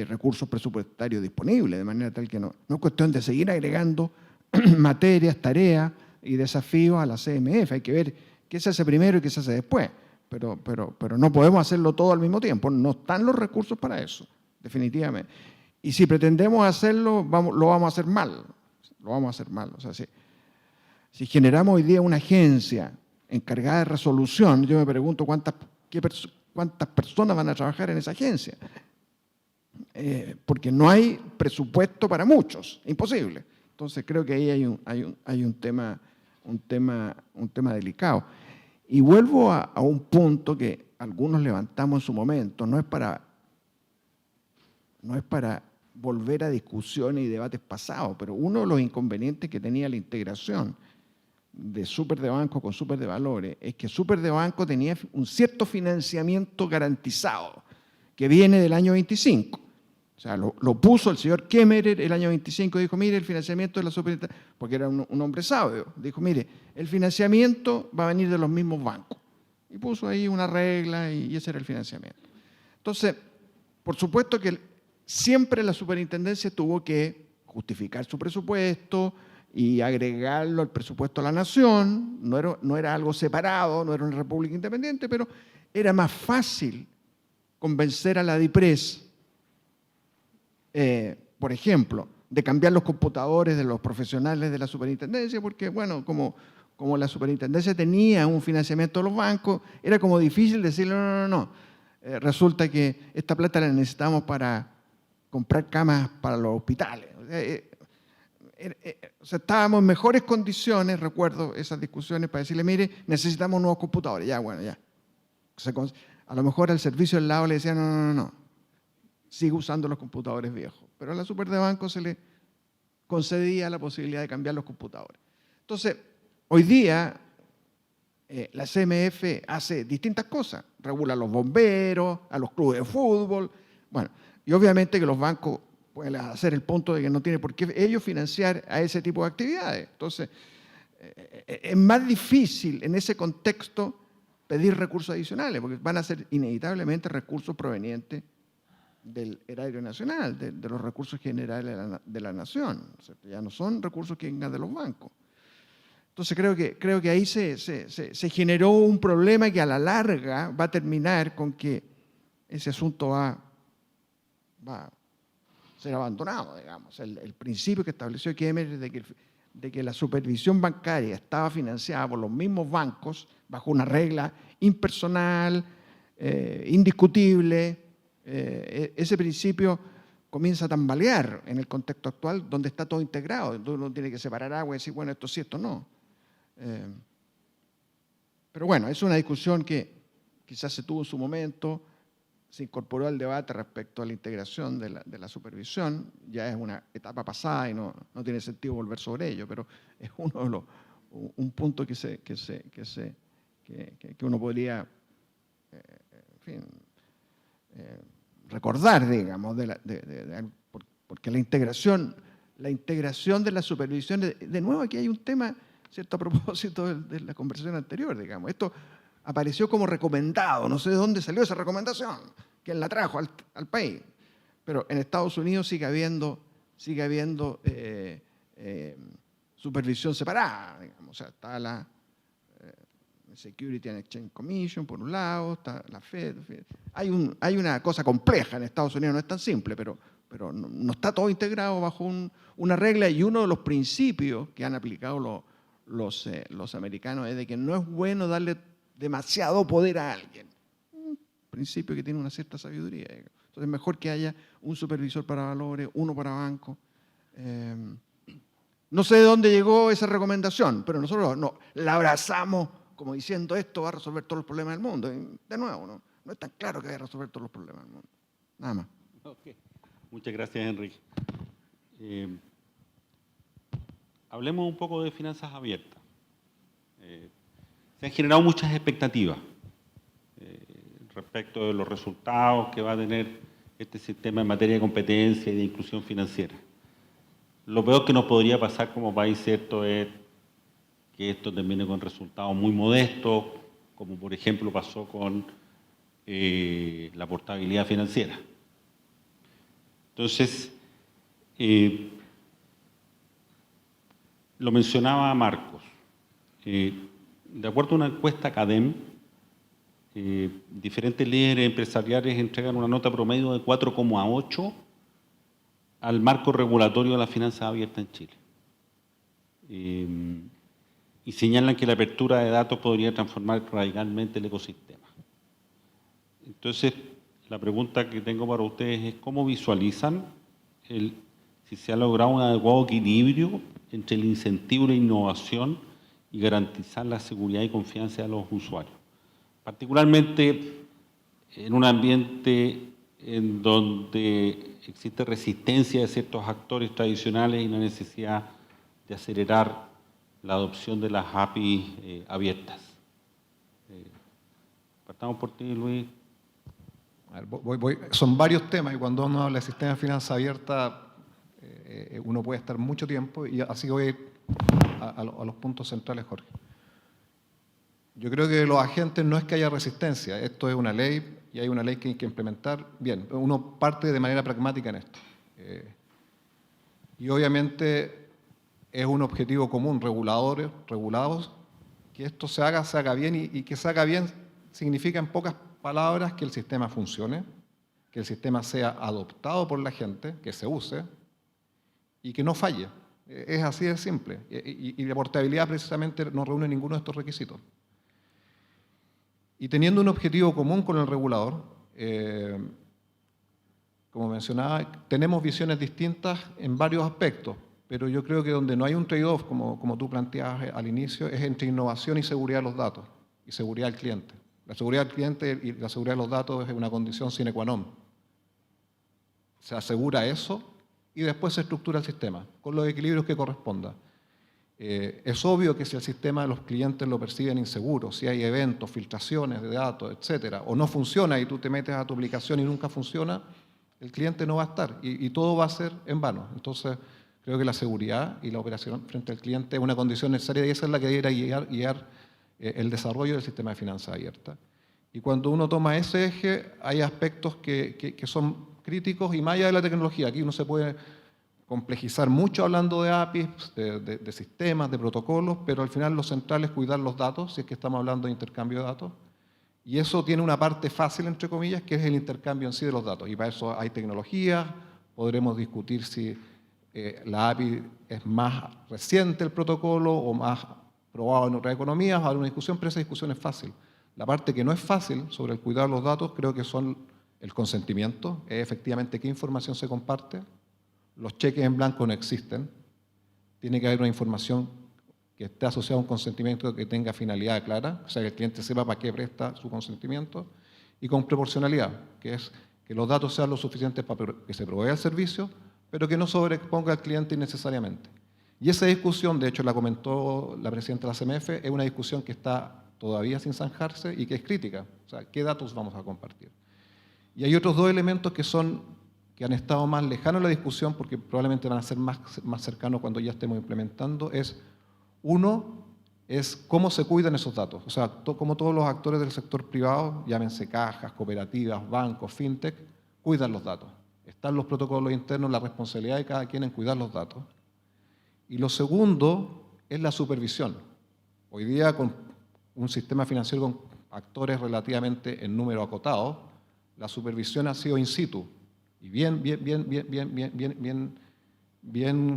recursos presupuestarios disponibles, de manera tal que no es cuestión de seguir agregando materias, tareas y desafíos a la CMF. Hay que ver qué se hace primero y qué se hace después, pero no podemos hacerlo todo al mismo tiempo, no están los recursos para eso, definitivamente. Y si pretendemos hacerlo, lo vamos a hacer mal, O sea, si generamos hoy día una agencia encargada de resolución, yo me pregunto cuántas personas van a trabajar en esa agencia, porque no hay presupuesto para muchos, imposible. Entonces creo que ahí hay un tema delicado. Y vuelvo a un punto que algunos levantamos en su momento, no es para volver a discusiones y debates pasados, pero uno de los inconvenientes que tenía la integración de Súper de Banco con Súper de Valores es que Súper de Banco tenía un cierto financiamiento garantizado que viene del año 25. O sea, lo puso el señor Kemmerer el año 25, dijo, mire, el financiamiento de la superintendencia, porque era un hombre sabio, dijo, mire, el financiamiento va a venir de los mismos bancos. Y puso ahí una regla y ese era el financiamiento. Entonces, por supuesto que siempre la superintendencia tuvo que justificar su presupuesto y agregarlo al presupuesto de la nación, no era algo separado, no era una república independiente, pero era más fácil convencer a la DIPRES, por ejemplo, de cambiar los computadores de los profesionales de la superintendencia, porque, bueno, como la superintendencia tenía un financiamiento de los bancos, era como difícil decirle, no. Resulta que esta plata la necesitamos para comprar camas para los hospitales. O sea, estábamos en mejores condiciones, recuerdo esas discusiones, para decirle, mire, necesitamos nuevos computadores. Ya, bueno, ya. O sea, a lo mejor al servicio del lado le decían, no, sigue usando los computadores viejos. Pero a la Súper de Banco se le concedía la posibilidad de cambiar los computadores. Entonces, hoy día la CMF hace distintas cosas. Regula a los bomberos, a los clubes de fútbol. Bueno, y obviamente que los bancos pueden hacer el punto de que no tiene por qué ellos financiar a ese tipo de actividades. Entonces, es más difícil en ese contexto pedir recursos adicionales, porque van a ser inevitablemente recursos provenientes del erario nacional, de los recursos generales de la nación. O sea, ya no son recursos que vengan de los bancos. Entonces creo que ahí se generó un problema que a la larga va a terminar con que ese asunto va a ser abandonado, digamos. El principio que estableció Kemmerer de que la supervisión bancaria estaba financiada por los mismos bancos bajo una regla impersonal, indiscutible, ese principio comienza a tambalear en el contexto actual donde está todo integrado. Entonces uno tiene que separar agua y decir, bueno, esto sí, esto no. Pero bueno, es una discusión que quizás se tuvo en su momento, se incorporó al debate respecto a la integración de la supervisión, ya es una etapa pasada y no tiene sentido volver sobre ello, pero es un punto que uno podría recordar, digamos, porque la integración de la supervisión, de nuevo aquí hay un tema, ¿cierto?, a propósito de la conversación anterior, digamos. Esto apareció como recomendado, no sé de dónde salió esa recomendación, quién la trajo al país, pero en Estados Unidos sigue habiendo supervisión separada, digamos. O sea, está la Security and Exchange Commission por un lado, está la Fed. Hay una cosa compleja en Estados Unidos, no es tan simple, pero no está todo integrado bajo una regla, y uno de los principios que han aplicado los americanos es de que no es bueno darle demasiado poder a alguien. Un principio que tiene una cierta sabiduría. Entonces es mejor que haya un supervisor para valores, uno para bancos. No sé de dónde llegó esa recomendación, pero nosotros la abrazamos como diciendo esto va a resolver todos los problemas del mundo. Y de nuevo, no es tan claro que vaya a resolver todos los problemas del mundo. Nada más. Okay. Muchas gracias, Enrique. Hablemos un poco de finanzas abiertas. Se han generado muchas expectativas respecto de los resultados que va a tener este sistema en materia de competencia y de inclusión financiera. Lo peor que nos podría pasar como país, ¿cierto?, es que esto termine con resultados muy modestos, como por ejemplo pasó con la portabilidad financiera. Entonces, lo mencionaba Marcos. De acuerdo a una encuesta CADEM, diferentes líderes empresariales entregan una nota promedio de 4,8 al marco regulatorio de la finanza abierta en Chile. Y señalan que la apertura de datos podría transformar radicalmente el ecosistema. Entonces, la pregunta que tengo para ustedes es ¿cómo visualizan si se ha logrado un adecuado equilibrio entre el incentivo y la innovación y garantizar la seguridad y confianza de los usuarios? Particularmente en un ambiente en donde existe resistencia de ciertos actores tradicionales y la necesidad de acelerar la adopción de las APIs abiertas. Partamos por ti, Luis. A ver, son varios temas y cuando uno habla de sistema de finanzas abierta uno puede estar mucho tiempo y así voy a ir a los puntos centrales, Jorge. Yo creo que los agentes no es que haya resistencia, esto es una ley y hay una ley que hay que implementar. Bien, uno parte de manera pragmática en esto. Y obviamente es un objetivo común, regulados, que esto se haga bien y que se haga bien significa en pocas palabras que el sistema funcione, que el sistema sea adoptado por la gente, que se use y que no falle. Es así de simple. Y la portabilidad precisamente no reúne ninguno de estos requisitos. Y teniendo un objetivo común con el regulador, como mencionaba, tenemos visiones distintas en varios aspectos, pero yo creo que donde no hay un trade-off, como tú planteabas al inicio, es entre innovación y seguridad de los datos, y seguridad del cliente. La seguridad del cliente y la seguridad de los datos es una condición sine qua non. Se asegura eso y después se estructura el sistema, con los equilibrios que corresponda. Es obvio que si el sistema de los clientes lo perciben inseguro, si hay eventos, filtraciones de datos, etcétera, o no funciona y tú te metes a tu aplicación y nunca funciona, el cliente no va a estar y todo va a ser en vano. Entonces, creo que la seguridad y la operación frente al cliente es una condición necesaria y esa es la que debería guiar el desarrollo del sistema de finanzas abiertas. Y cuando uno toma ese eje, hay aspectos que son críticos y más allá de la tecnología. Aquí uno se puede complejizar mucho hablando de APIs, de sistemas, de protocolos, pero al final lo central es cuidar los datos, si es que estamos hablando de intercambio de datos. Y eso tiene una parte fácil, entre comillas, que es el intercambio en sí de los datos. Y para eso hay tecnologías, podremos discutir si la API es más reciente el protocolo o más probado en otras economías, va a haber una discusión, pero esa discusión es fácil. La parte que no es fácil sobre el cuidado de los datos creo que son el consentimiento, es efectivamente qué información se comparte. Los cheques en blanco no existen. Tiene que haber una información que esté asociada a un consentimiento que tenga finalidad clara, o sea, que el cliente sepa para qué presta su consentimiento, y con proporcionalidad, que es que los datos sean lo suficientes para que se provea el servicio, pero que no sobreexponga al cliente innecesariamente. Y esa discusión, de hecho la comentó la presidenta de la CMF, es una discusión que está todavía sin zanjarse y que es crítica. O sea, ¿qué datos vamos a compartir? Y hay otros dos elementos que han estado más lejanos en la discusión porque probablemente van a ser más cercanos cuando ya estemos implementando, uno es cómo se cuidan esos datos. O sea, cómo todos los actores del sector privado, llámense cajas, cooperativas, bancos, fintech, cuidan los datos. Están los protocolos internos, la responsabilidad de cada quien en cuidar los datos. Y lo segundo es la supervisión. Hoy día con un sistema financiero con actores relativamente en número acotado, la supervisión ha sido in situ y bien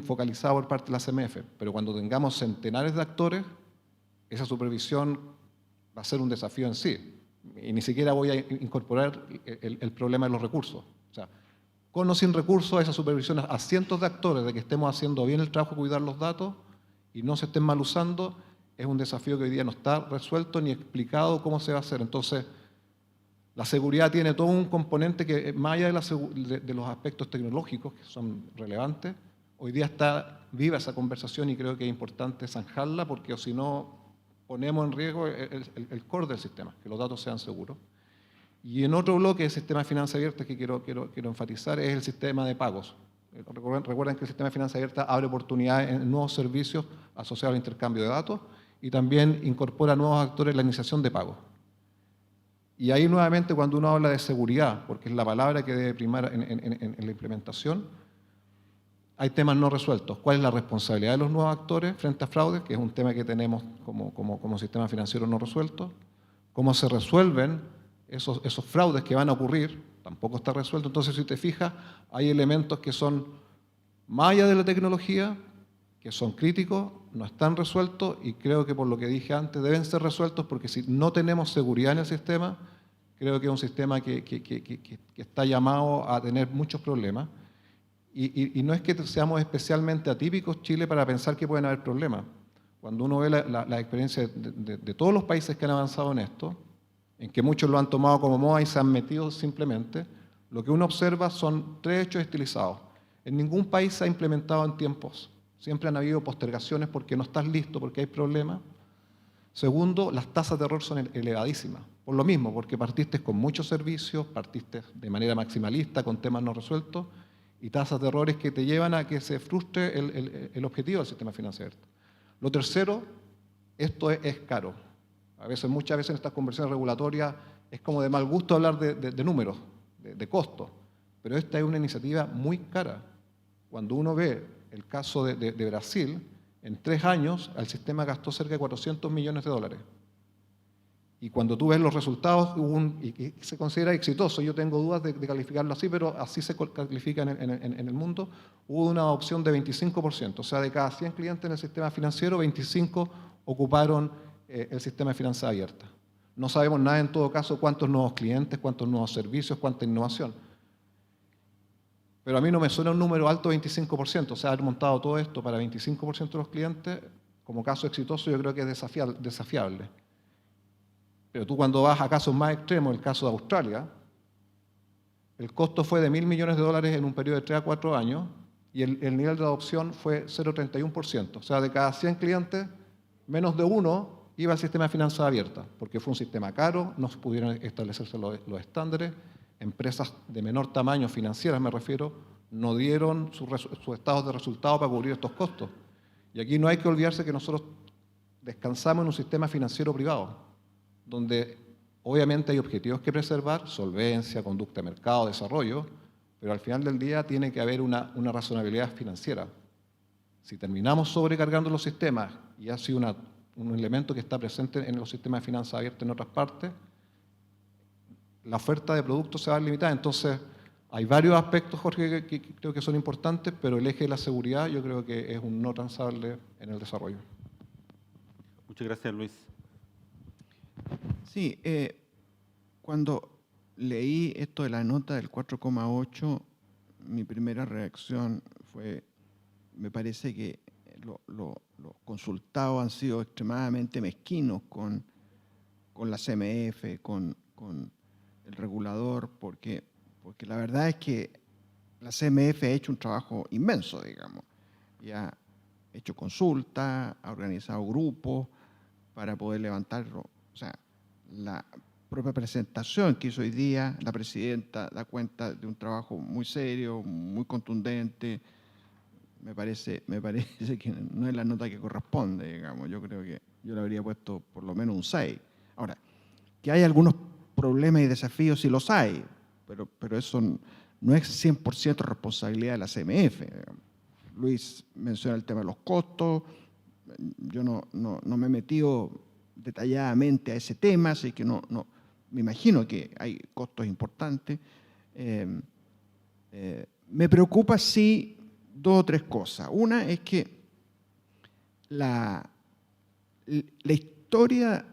focalizada por parte de la CMF. Pero cuando tengamos centenares de actores, esa supervisión va a ser un desafío en sí. Y ni siquiera voy a incorporar el problema de los recursos. O sea, con o sin recursos, esa supervisión a cientos de actores de que estemos haciendo bien el trabajo de cuidar los datos y no se estén mal usando, es un desafío que hoy día no está resuelto ni explicado cómo se va a hacer. Entonces, la seguridad tiene todo un componente que, más allá de los aspectos tecnológicos que son relevantes, hoy día está viva esa conversación y creo que es importante zanjarla porque o si no ponemos en riesgo el core del sistema, que los datos sean seguros. Y en otro bloque del sistema de finanzas abiertas que quiero enfatizar es el sistema de pagos. Recuerden que el sistema de finanzas abiertas abre oportunidades en nuevos servicios asociados al intercambio de datos y también incorpora nuevos actores en la iniciación de pagos. Y ahí nuevamente cuando uno habla de seguridad, porque es la palabra que debe primar en la implementación, hay temas no resueltos. ¿Cuál es la responsabilidad de los nuevos actores frente a fraudes? Que es un tema que tenemos como sistema financiero no resuelto. ¿Cómo se resuelven esos fraudes que van a ocurrir? Tampoco está resuelto. Entonces, si te fijas, hay elementos que son más allá de la tecnología, que son críticos, no están resueltos y creo que por lo que dije antes deben ser resueltos porque si no tenemos seguridad en el sistema, creo que es un sistema que está llamado a tener muchos problemas. Y no es que seamos especialmente atípicos Chile para pensar que pueden haber problemas. Cuando uno ve la experiencia de todos los países que han avanzado en esto, en que muchos lo han tomado como moda y se han metido simplemente, lo que uno observa son 3 hechos estilizados. En ningún país se ha implementado en tiempos. Siempre han habido postergaciones porque no estás listo, porque hay problemas. Segundo, las tasas de error son elevadísimas. Por lo mismo, porque partiste con muchos servicios, partiste de manera maximalista con temas no resueltos y tasas de errores que te llevan a que se frustre el objetivo del sistema financiero. Lo tercero, esto es caro. Muchas veces en estas conversaciones regulatorias es como de mal gusto hablar de números, de costos, pero esta es una iniciativa muy cara. Cuando uno ve el caso de Brasil, en 3 años el sistema gastó cerca de $400 millones. Y cuando tú ves los resultados, y se considera exitoso, yo tengo dudas de calificarlo así, pero así se califica en el mundo, hubo una adopción de 25%, o sea, de cada 100 clientes en el sistema financiero, 25 ocuparon el sistema de finanzas abiertas. No sabemos nada en todo caso cuántos nuevos clientes, cuántos nuevos servicios, cuánta innovación. Pero a mí no me suena un número alto 25%, o sea, haber montado todo esto para 25% de los clientes, como caso exitoso, yo creo que es desafiable. Pero tú cuando vas a casos más extremos, el caso de Australia, el costo fue de $1.000 millones en un periodo de 3 a 4 años y el nivel de adopción fue 0,31%. O sea, de cada 100 clientes, menos de 1 iba al sistema de finanzas abiertas, porque fue un sistema caro, no pudieron establecerse los estándares, empresas de menor tamaño, financieras me refiero, no dieron sus estados de resultados para cubrir estos costos. Y aquí no hay que olvidarse que nosotros descansamos en un sistema financiero privado, donde obviamente hay objetivos que preservar, solvencia, conducta de mercado, desarrollo, pero al final del día tiene que haber una razonabilidad financiera. Si terminamos sobrecargando los sistemas, y ha sido un elemento que está presente en los sistemas de finanzas abiertas en otras partes, la oferta de productos se va a limitar. Entonces, hay varios aspectos, Jorge, que creo que son importantes, pero el eje de la seguridad yo creo que es un no transable en el desarrollo. Muchas gracias, Luis. Sí, cuando leí esto de la nota del 4,8, mi primera reacción fue, me parece que los consultados han sido extremadamente mezquinos con la CMF, con el regulador, porque la verdad es que la CMF ha hecho un trabajo inmenso, digamos, y ha hecho consultas, ha organizado grupos para poder levantarlo. O sea, la propia presentación que hizo hoy día la presidenta da cuenta de un trabajo muy serio, muy contundente. Me parece que no es la nota que corresponde, digamos. Yo creo que yo le habría puesto por lo menos un 6. Ahora, que hay algunos problemas y desafíos, sí los hay, pero eso no es 100% responsabilidad de la CMF. Luis menciona el tema de los costos. Yo no me he metido detalladamente a ese tema, así que no me imagino que hay costos importantes. Me preocupa, sí, 2 o 3 cosas. Una es que la historia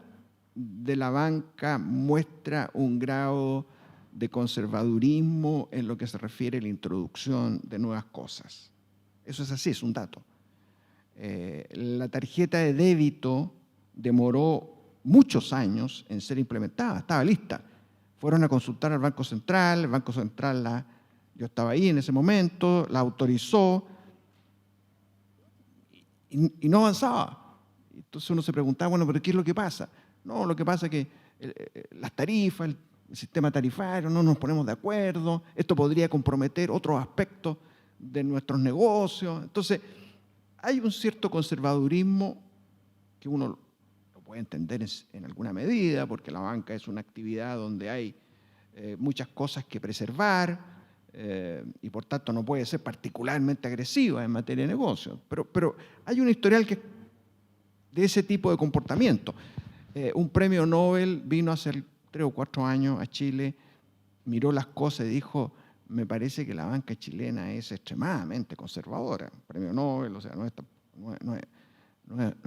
de la banca muestra un grado de conservadurismo en lo que se refiere a la introducción de nuevas cosas. Eso es así, es un dato. La tarjeta de débito demoró muchos años en ser implementada, estaba lista. Fueron a consultar al Banco Central, el Banco Central, yo estaba ahí en ese momento, la autorizó y no avanzaba. Entonces uno se preguntaba, bueno, ¿pero qué es lo que pasa? No, lo que pasa es que las tarifas, el sistema tarifario, no nos ponemos de acuerdo, esto podría comprometer otros aspectos de nuestros negocios. Entonces, hay un cierto conservadurismo que uno lo puede entender en alguna medida, porque la banca es una actividad donde hay muchas cosas que preservar y por tanto no puede ser particularmente agresiva en materia de negocio. Pero hay un historial de ese tipo de comportamiento. Un premio Nobel vino hace 3 o 4 años a Chile, miró las cosas y dijo, me parece que la banca chilena es extremadamente conservadora. Premio Nobel, o sea, no es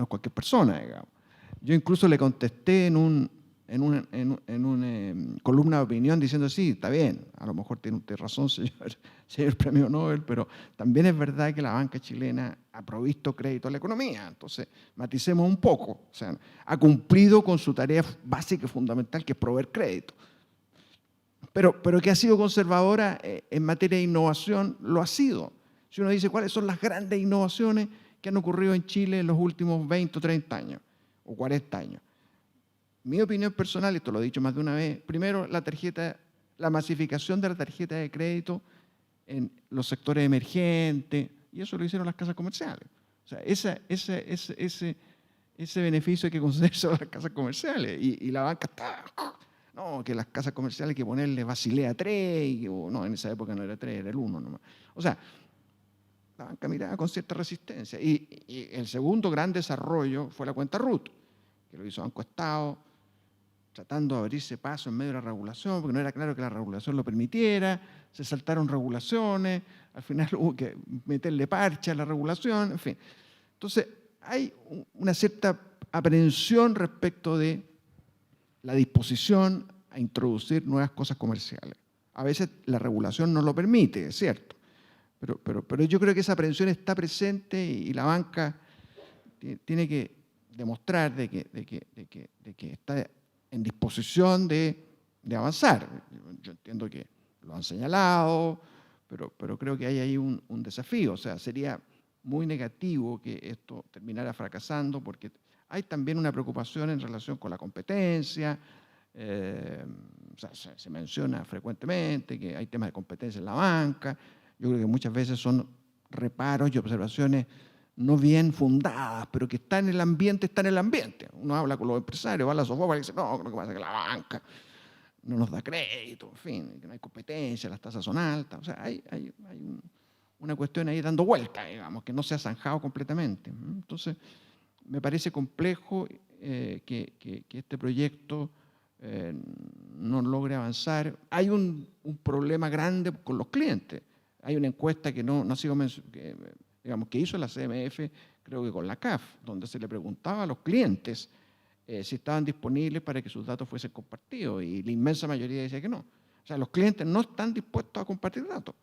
cualquier persona, digamos. Yo incluso le contesté en una columna de opinión diciendo, sí, está bien, a lo mejor tiene usted razón, señor Premio Nobel, pero también es verdad que la banca chilena ha provisto crédito a la economía. Entonces, maticemos un poco. O sea, ha cumplido con su tarea básica y fundamental, que es proveer crédito. Pero que ha sido conservadora en materia de innovación, lo ha sido. Si uno dice cuáles son las grandes innovaciones que han ocurrido en Chile en los últimos 20 o 30 años, o 40 años. Mi opinión personal, esto lo he dicho más de una vez, primero la masificación de la tarjeta de crédito en los sectores emergentes, y eso lo hicieron las casas comerciales. O sea, ese beneficio hay que concederse a las casas comerciales, y la banca está... No, que las casas comerciales hay que ponerle Basilea 3, no, en esa época no era 3, era el 1 nomás. O sea, la banca miraba con cierta resistencia. Y el segundo gran desarrollo fue la cuenta RUT, que lo hizo Banco Estado, tratando de abrirse paso en medio de la regulación, porque no era claro que la regulación lo permitiera, se saltaron regulaciones, al final hubo que meterle parche a la regulación, en fin. Entonces, hay una cierta aprehensión respecto de la disposición a introducir nuevas cosas comerciales. A veces la regulación no lo permite, es cierto, pero yo creo que esa aprehensión está presente y la banca tiene que demostrar de que está en disposición de avanzar. Yo entiendo que lo han señalado, pero creo que hay ahí un desafío. O sea, sería muy negativo que esto terminara fracasando, porque hay también una preocupación en relación con la competencia. O sea, se menciona frecuentemente que hay temas de competencia en la banca. Yo creo que muchas veces son reparos y observaciones no bien fundadas, pero que están en el ambiente, Uno habla con los empresarios, va a la SOFOPA y dice, no, lo que pasa es que la banca no nos da crédito, en fin, que no hay competencia, las tasas son altas. O sea, hay una cuestión ahí dando vuelta, digamos, que no se ha zanjado completamente. Entonces, me parece complejo que este proyecto no logre avanzar. Hay un problema grande con los clientes. Hay una encuesta que no ha sido que hizo la CMF, creo que con la CAF, donde se le preguntaba a los clientes si estaban disponibles para que sus datos fuesen compartidos, y la inmensa mayoría decía que no. O sea, los clientes no están dispuestos a compartir datos.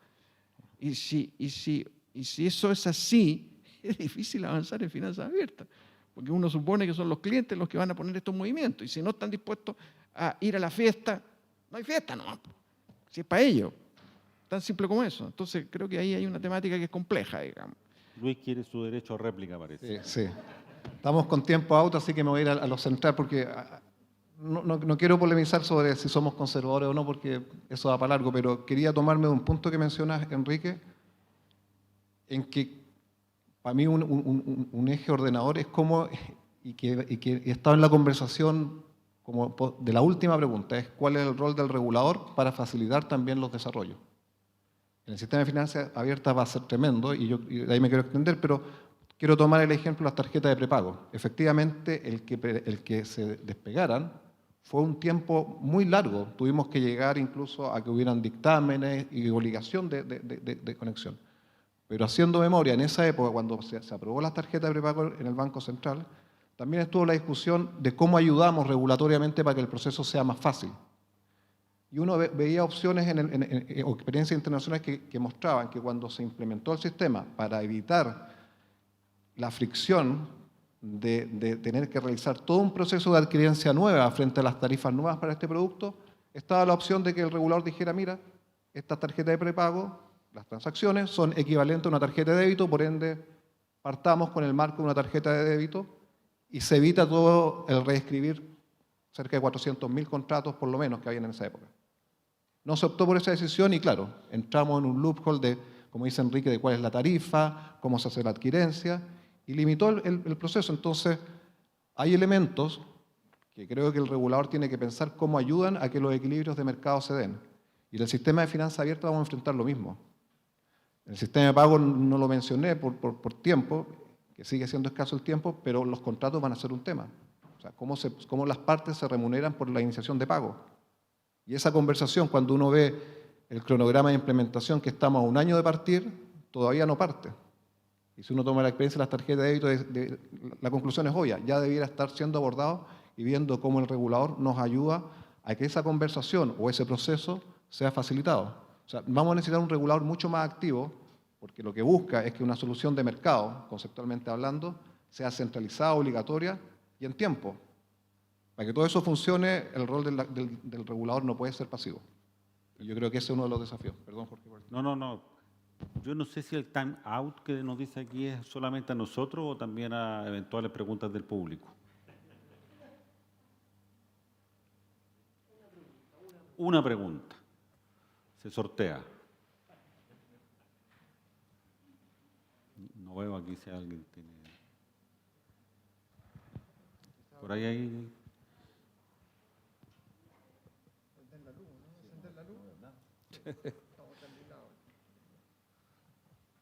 Y si eso es así, es difícil avanzar en finanzas abiertas, porque uno supone que son los clientes los que van a poner estos movimientos, y si no están dispuestos a ir a la fiesta, no hay fiesta nomás, si es para ellos. Tan simple como eso. Entonces, creo que ahí hay una temática que es compleja, digamos. Luis quiere su derecho a réplica, parece. Sí. Estamos con tiempo auto, así que me voy a ir a lo central, porque no quiero polemizar sobre si somos conservadores o no, porque eso da para largo, pero quería tomarme de un punto que mencionas, Enrique, en que para mí un eje ordenador es como, y que he estado en la conversación como de la última pregunta, es cuál es el rol del regulador para facilitar también los desarrollos. En el sistema de finanzas abiertas va a ser tremendo, y de ahí me quiero extender, pero quiero tomar el ejemplo de las tarjetas de prepago. Efectivamente, el que se despegaran fue un tiempo muy largo. Tuvimos que llegar incluso a que hubieran dictámenes y obligación de conexión. Pero haciendo memoria, en esa época, cuando se aprobó las tarjetas de prepago en el Banco Central, también estuvo la discusión de cómo ayudamos regulatoriamente para que el proceso sea más fácil. Y uno veía opciones o experiencias internacionales que mostraban que cuando se implementó el sistema para evitar la fricción de tener que realizar todo un proceso de adquirencia nueva frente a las tarifas nuevas para este producto, estaba la opción de que el regulador dijera, mira, estas tarjetas de prepago, las transacciones son equivalentes a una tarjeta de débito, por ende, partamos con el marco de una tarjeta de débito y se evita todo el reescribir cerca de 400.000 contratos, por lo menos, que habían en esa época. No se optó por esa decisión y, claro, entramos en un loophole de, como dice Enrique, de cuál es la tarifa, cómo se hace la adquirencia, y limitó el proceso. Entonces, hay elementos que creo que el regulador tiene que pensar cómo ayudan a que los equilibrios de mercado se den. Y en el sistema de finanzas abiertas vamos a enfrentar lo mismo. El sistema de pago no lo mencioné por tiempo, que sigue siendo escaso el tiempo, pero los contratos van a ser un tema. O sea, cómo las partes se remuneran por la iniciación de pago. Y esa conversación, cuando uno ve el cronograma de implementación que estamos a un año de partir, todavía no parte. Y si uno toma la experiencia de las tarjetas de débito, la conclusión es obvia, ya debiera estar siendo abordado y viendo cómo el regulador nos ayuda a que esa conversación o ese proceso sea facilitado. O sea, vamos a necesitar un regulador mucho más activo, porque lo que busca es que una solución de mercado, conceptualmente hablando, sea centralizada, obligatoria y en tiempo. Para que todo eso funcione, el rol del regulador no puede ser pasivo. Yo creo que ese es uno de los desafíos. Perdón, Jorge. No. Yo no sé si el time out que nos dice aquí es solamente a nosotros o también a eventuales preguntas del público. Una pregunta. Se sortea. No veo aquí si alguien tiene... Por ahí hay...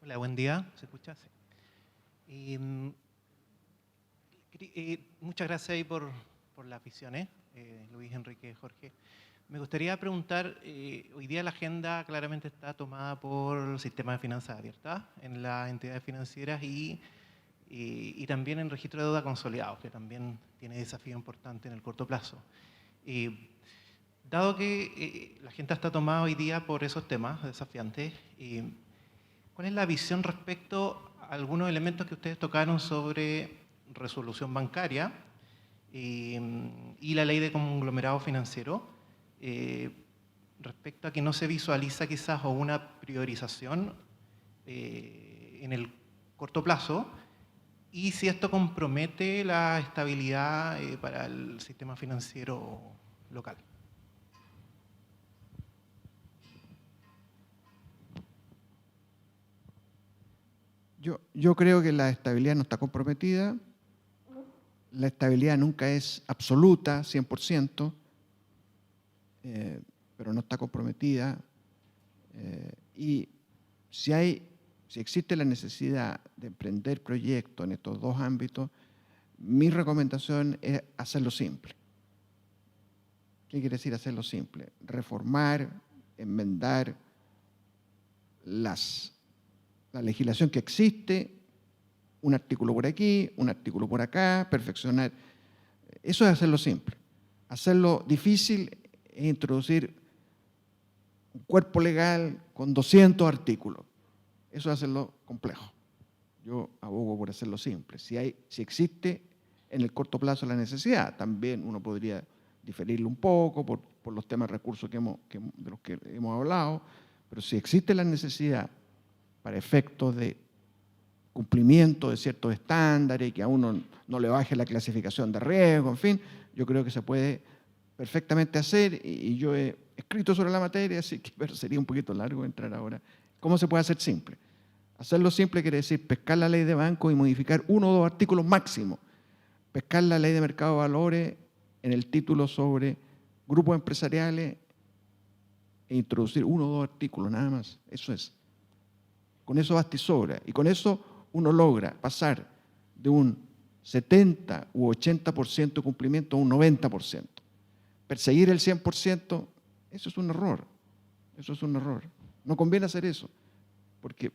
Hola, buen día. ¿Se escucha? Sí. Muchas gracias ahí por las visiones, Luis, Enrique, Jorge. Me gustaría preguntar, hoy día la agenda claramente está tomada por el sistema de finanzas abiertas en las entidades financieras y también en registro de deuda consolidado, que también tiene desafío importante en el corto plazo. Dado que la agenda está tomada hoy día por esos temas desafiantes, ¿cuál es la visión respecto a algunos elementos que ustedes tocaron sobre resolución bancaria y la ley de conglomerado financiero? Respecto a que no se visualiza quizás o una priorización en el corto plazo y si esto compromete la estabilidad para el sistema financiero local. Yo creo que la estabilidad no está comprometida. La estabilidad nunca es absoluta, 100%, pero no está comprometida. Y si existe la necesidad de emprender proyectos en estos dos ámbitos, mi recomendación es hacerlo simple. ¿Qué quiere decir hacerlo simple? Reformar, enmendar la legislación que existe, un artículo por aquí, un artículo por acá, perfeccionar. Eso es hacerlo simple. Hacerlo difícil es introducir un cuerpo legal con 200 artículos. Eso es hacerlo complejo. Yo abogo por hacerlo simple. Si existe en el corto plazo la necesidad, también uno podría diferirlo un poco por los temas de recursos de los que hemos hablado, pero si existe la necesidad para efectos de cumplimiento de ciertos estándares, que a uno no le baje la clasificación de riesgo, en fin, yo creo que se puede perfectamente hacer y yo he escrito sobre la materia, así que pero sería un poquito largo entrar ahora. ¿Cómo se puede hacer simple? Hacerlo simple quiere decir pescar la ley de banco y modificar 1 o 2 artículos máximo. Pescar la ley de mercado de valores en el título sobre grupos empresariales e introducir 1 o 2 artículos, nada más. Eso es. Con eso basta y sobra. Y con eso uno logra pasar de un 70 u 80% de cumplimiento a un 90%. Perseguir el 100%, eso es un error. Eso es un error. No conviene hacer eso, porque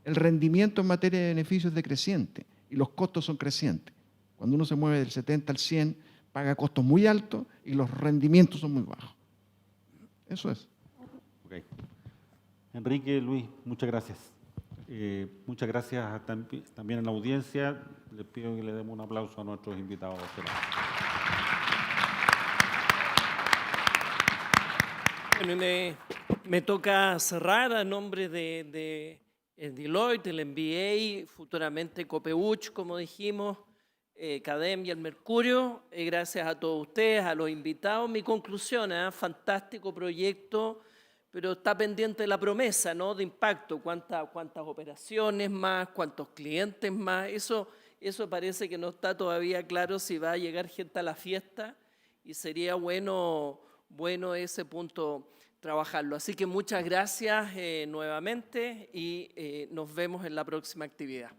el rendimiento en materia de beneficios es decreciente y los costos son crecientes. Cuando uno se mueve del 70 al 100, paga costos muy altos y los rendimientos son muy bajos. Eso es. Okay. Enrique, Luis, muchas gracias. Muchas gracias también a la audiencia. Les pido que le demos un aplauso a nuestros invitados. Bueno, y me toca cerrar a nombre de Deloitte, el MBA, futuramente Copeuch, como dijimos, CADEM y el Mercurio. Gracias a todos ustedes, a los invitados. Mi conclusión, fantástico proyecto, pero está pendiente la promesa, ¿no?, de impacto. ¿Cuántas operaciones más? ¿Cuántos clientes más? Eso parece que no está todavía claro si va a llegar gente a la fiesta, y sería bueno ese punto trabajarlo. Así que muchas gracias nuevamente y nos vemos en la próxima actividad.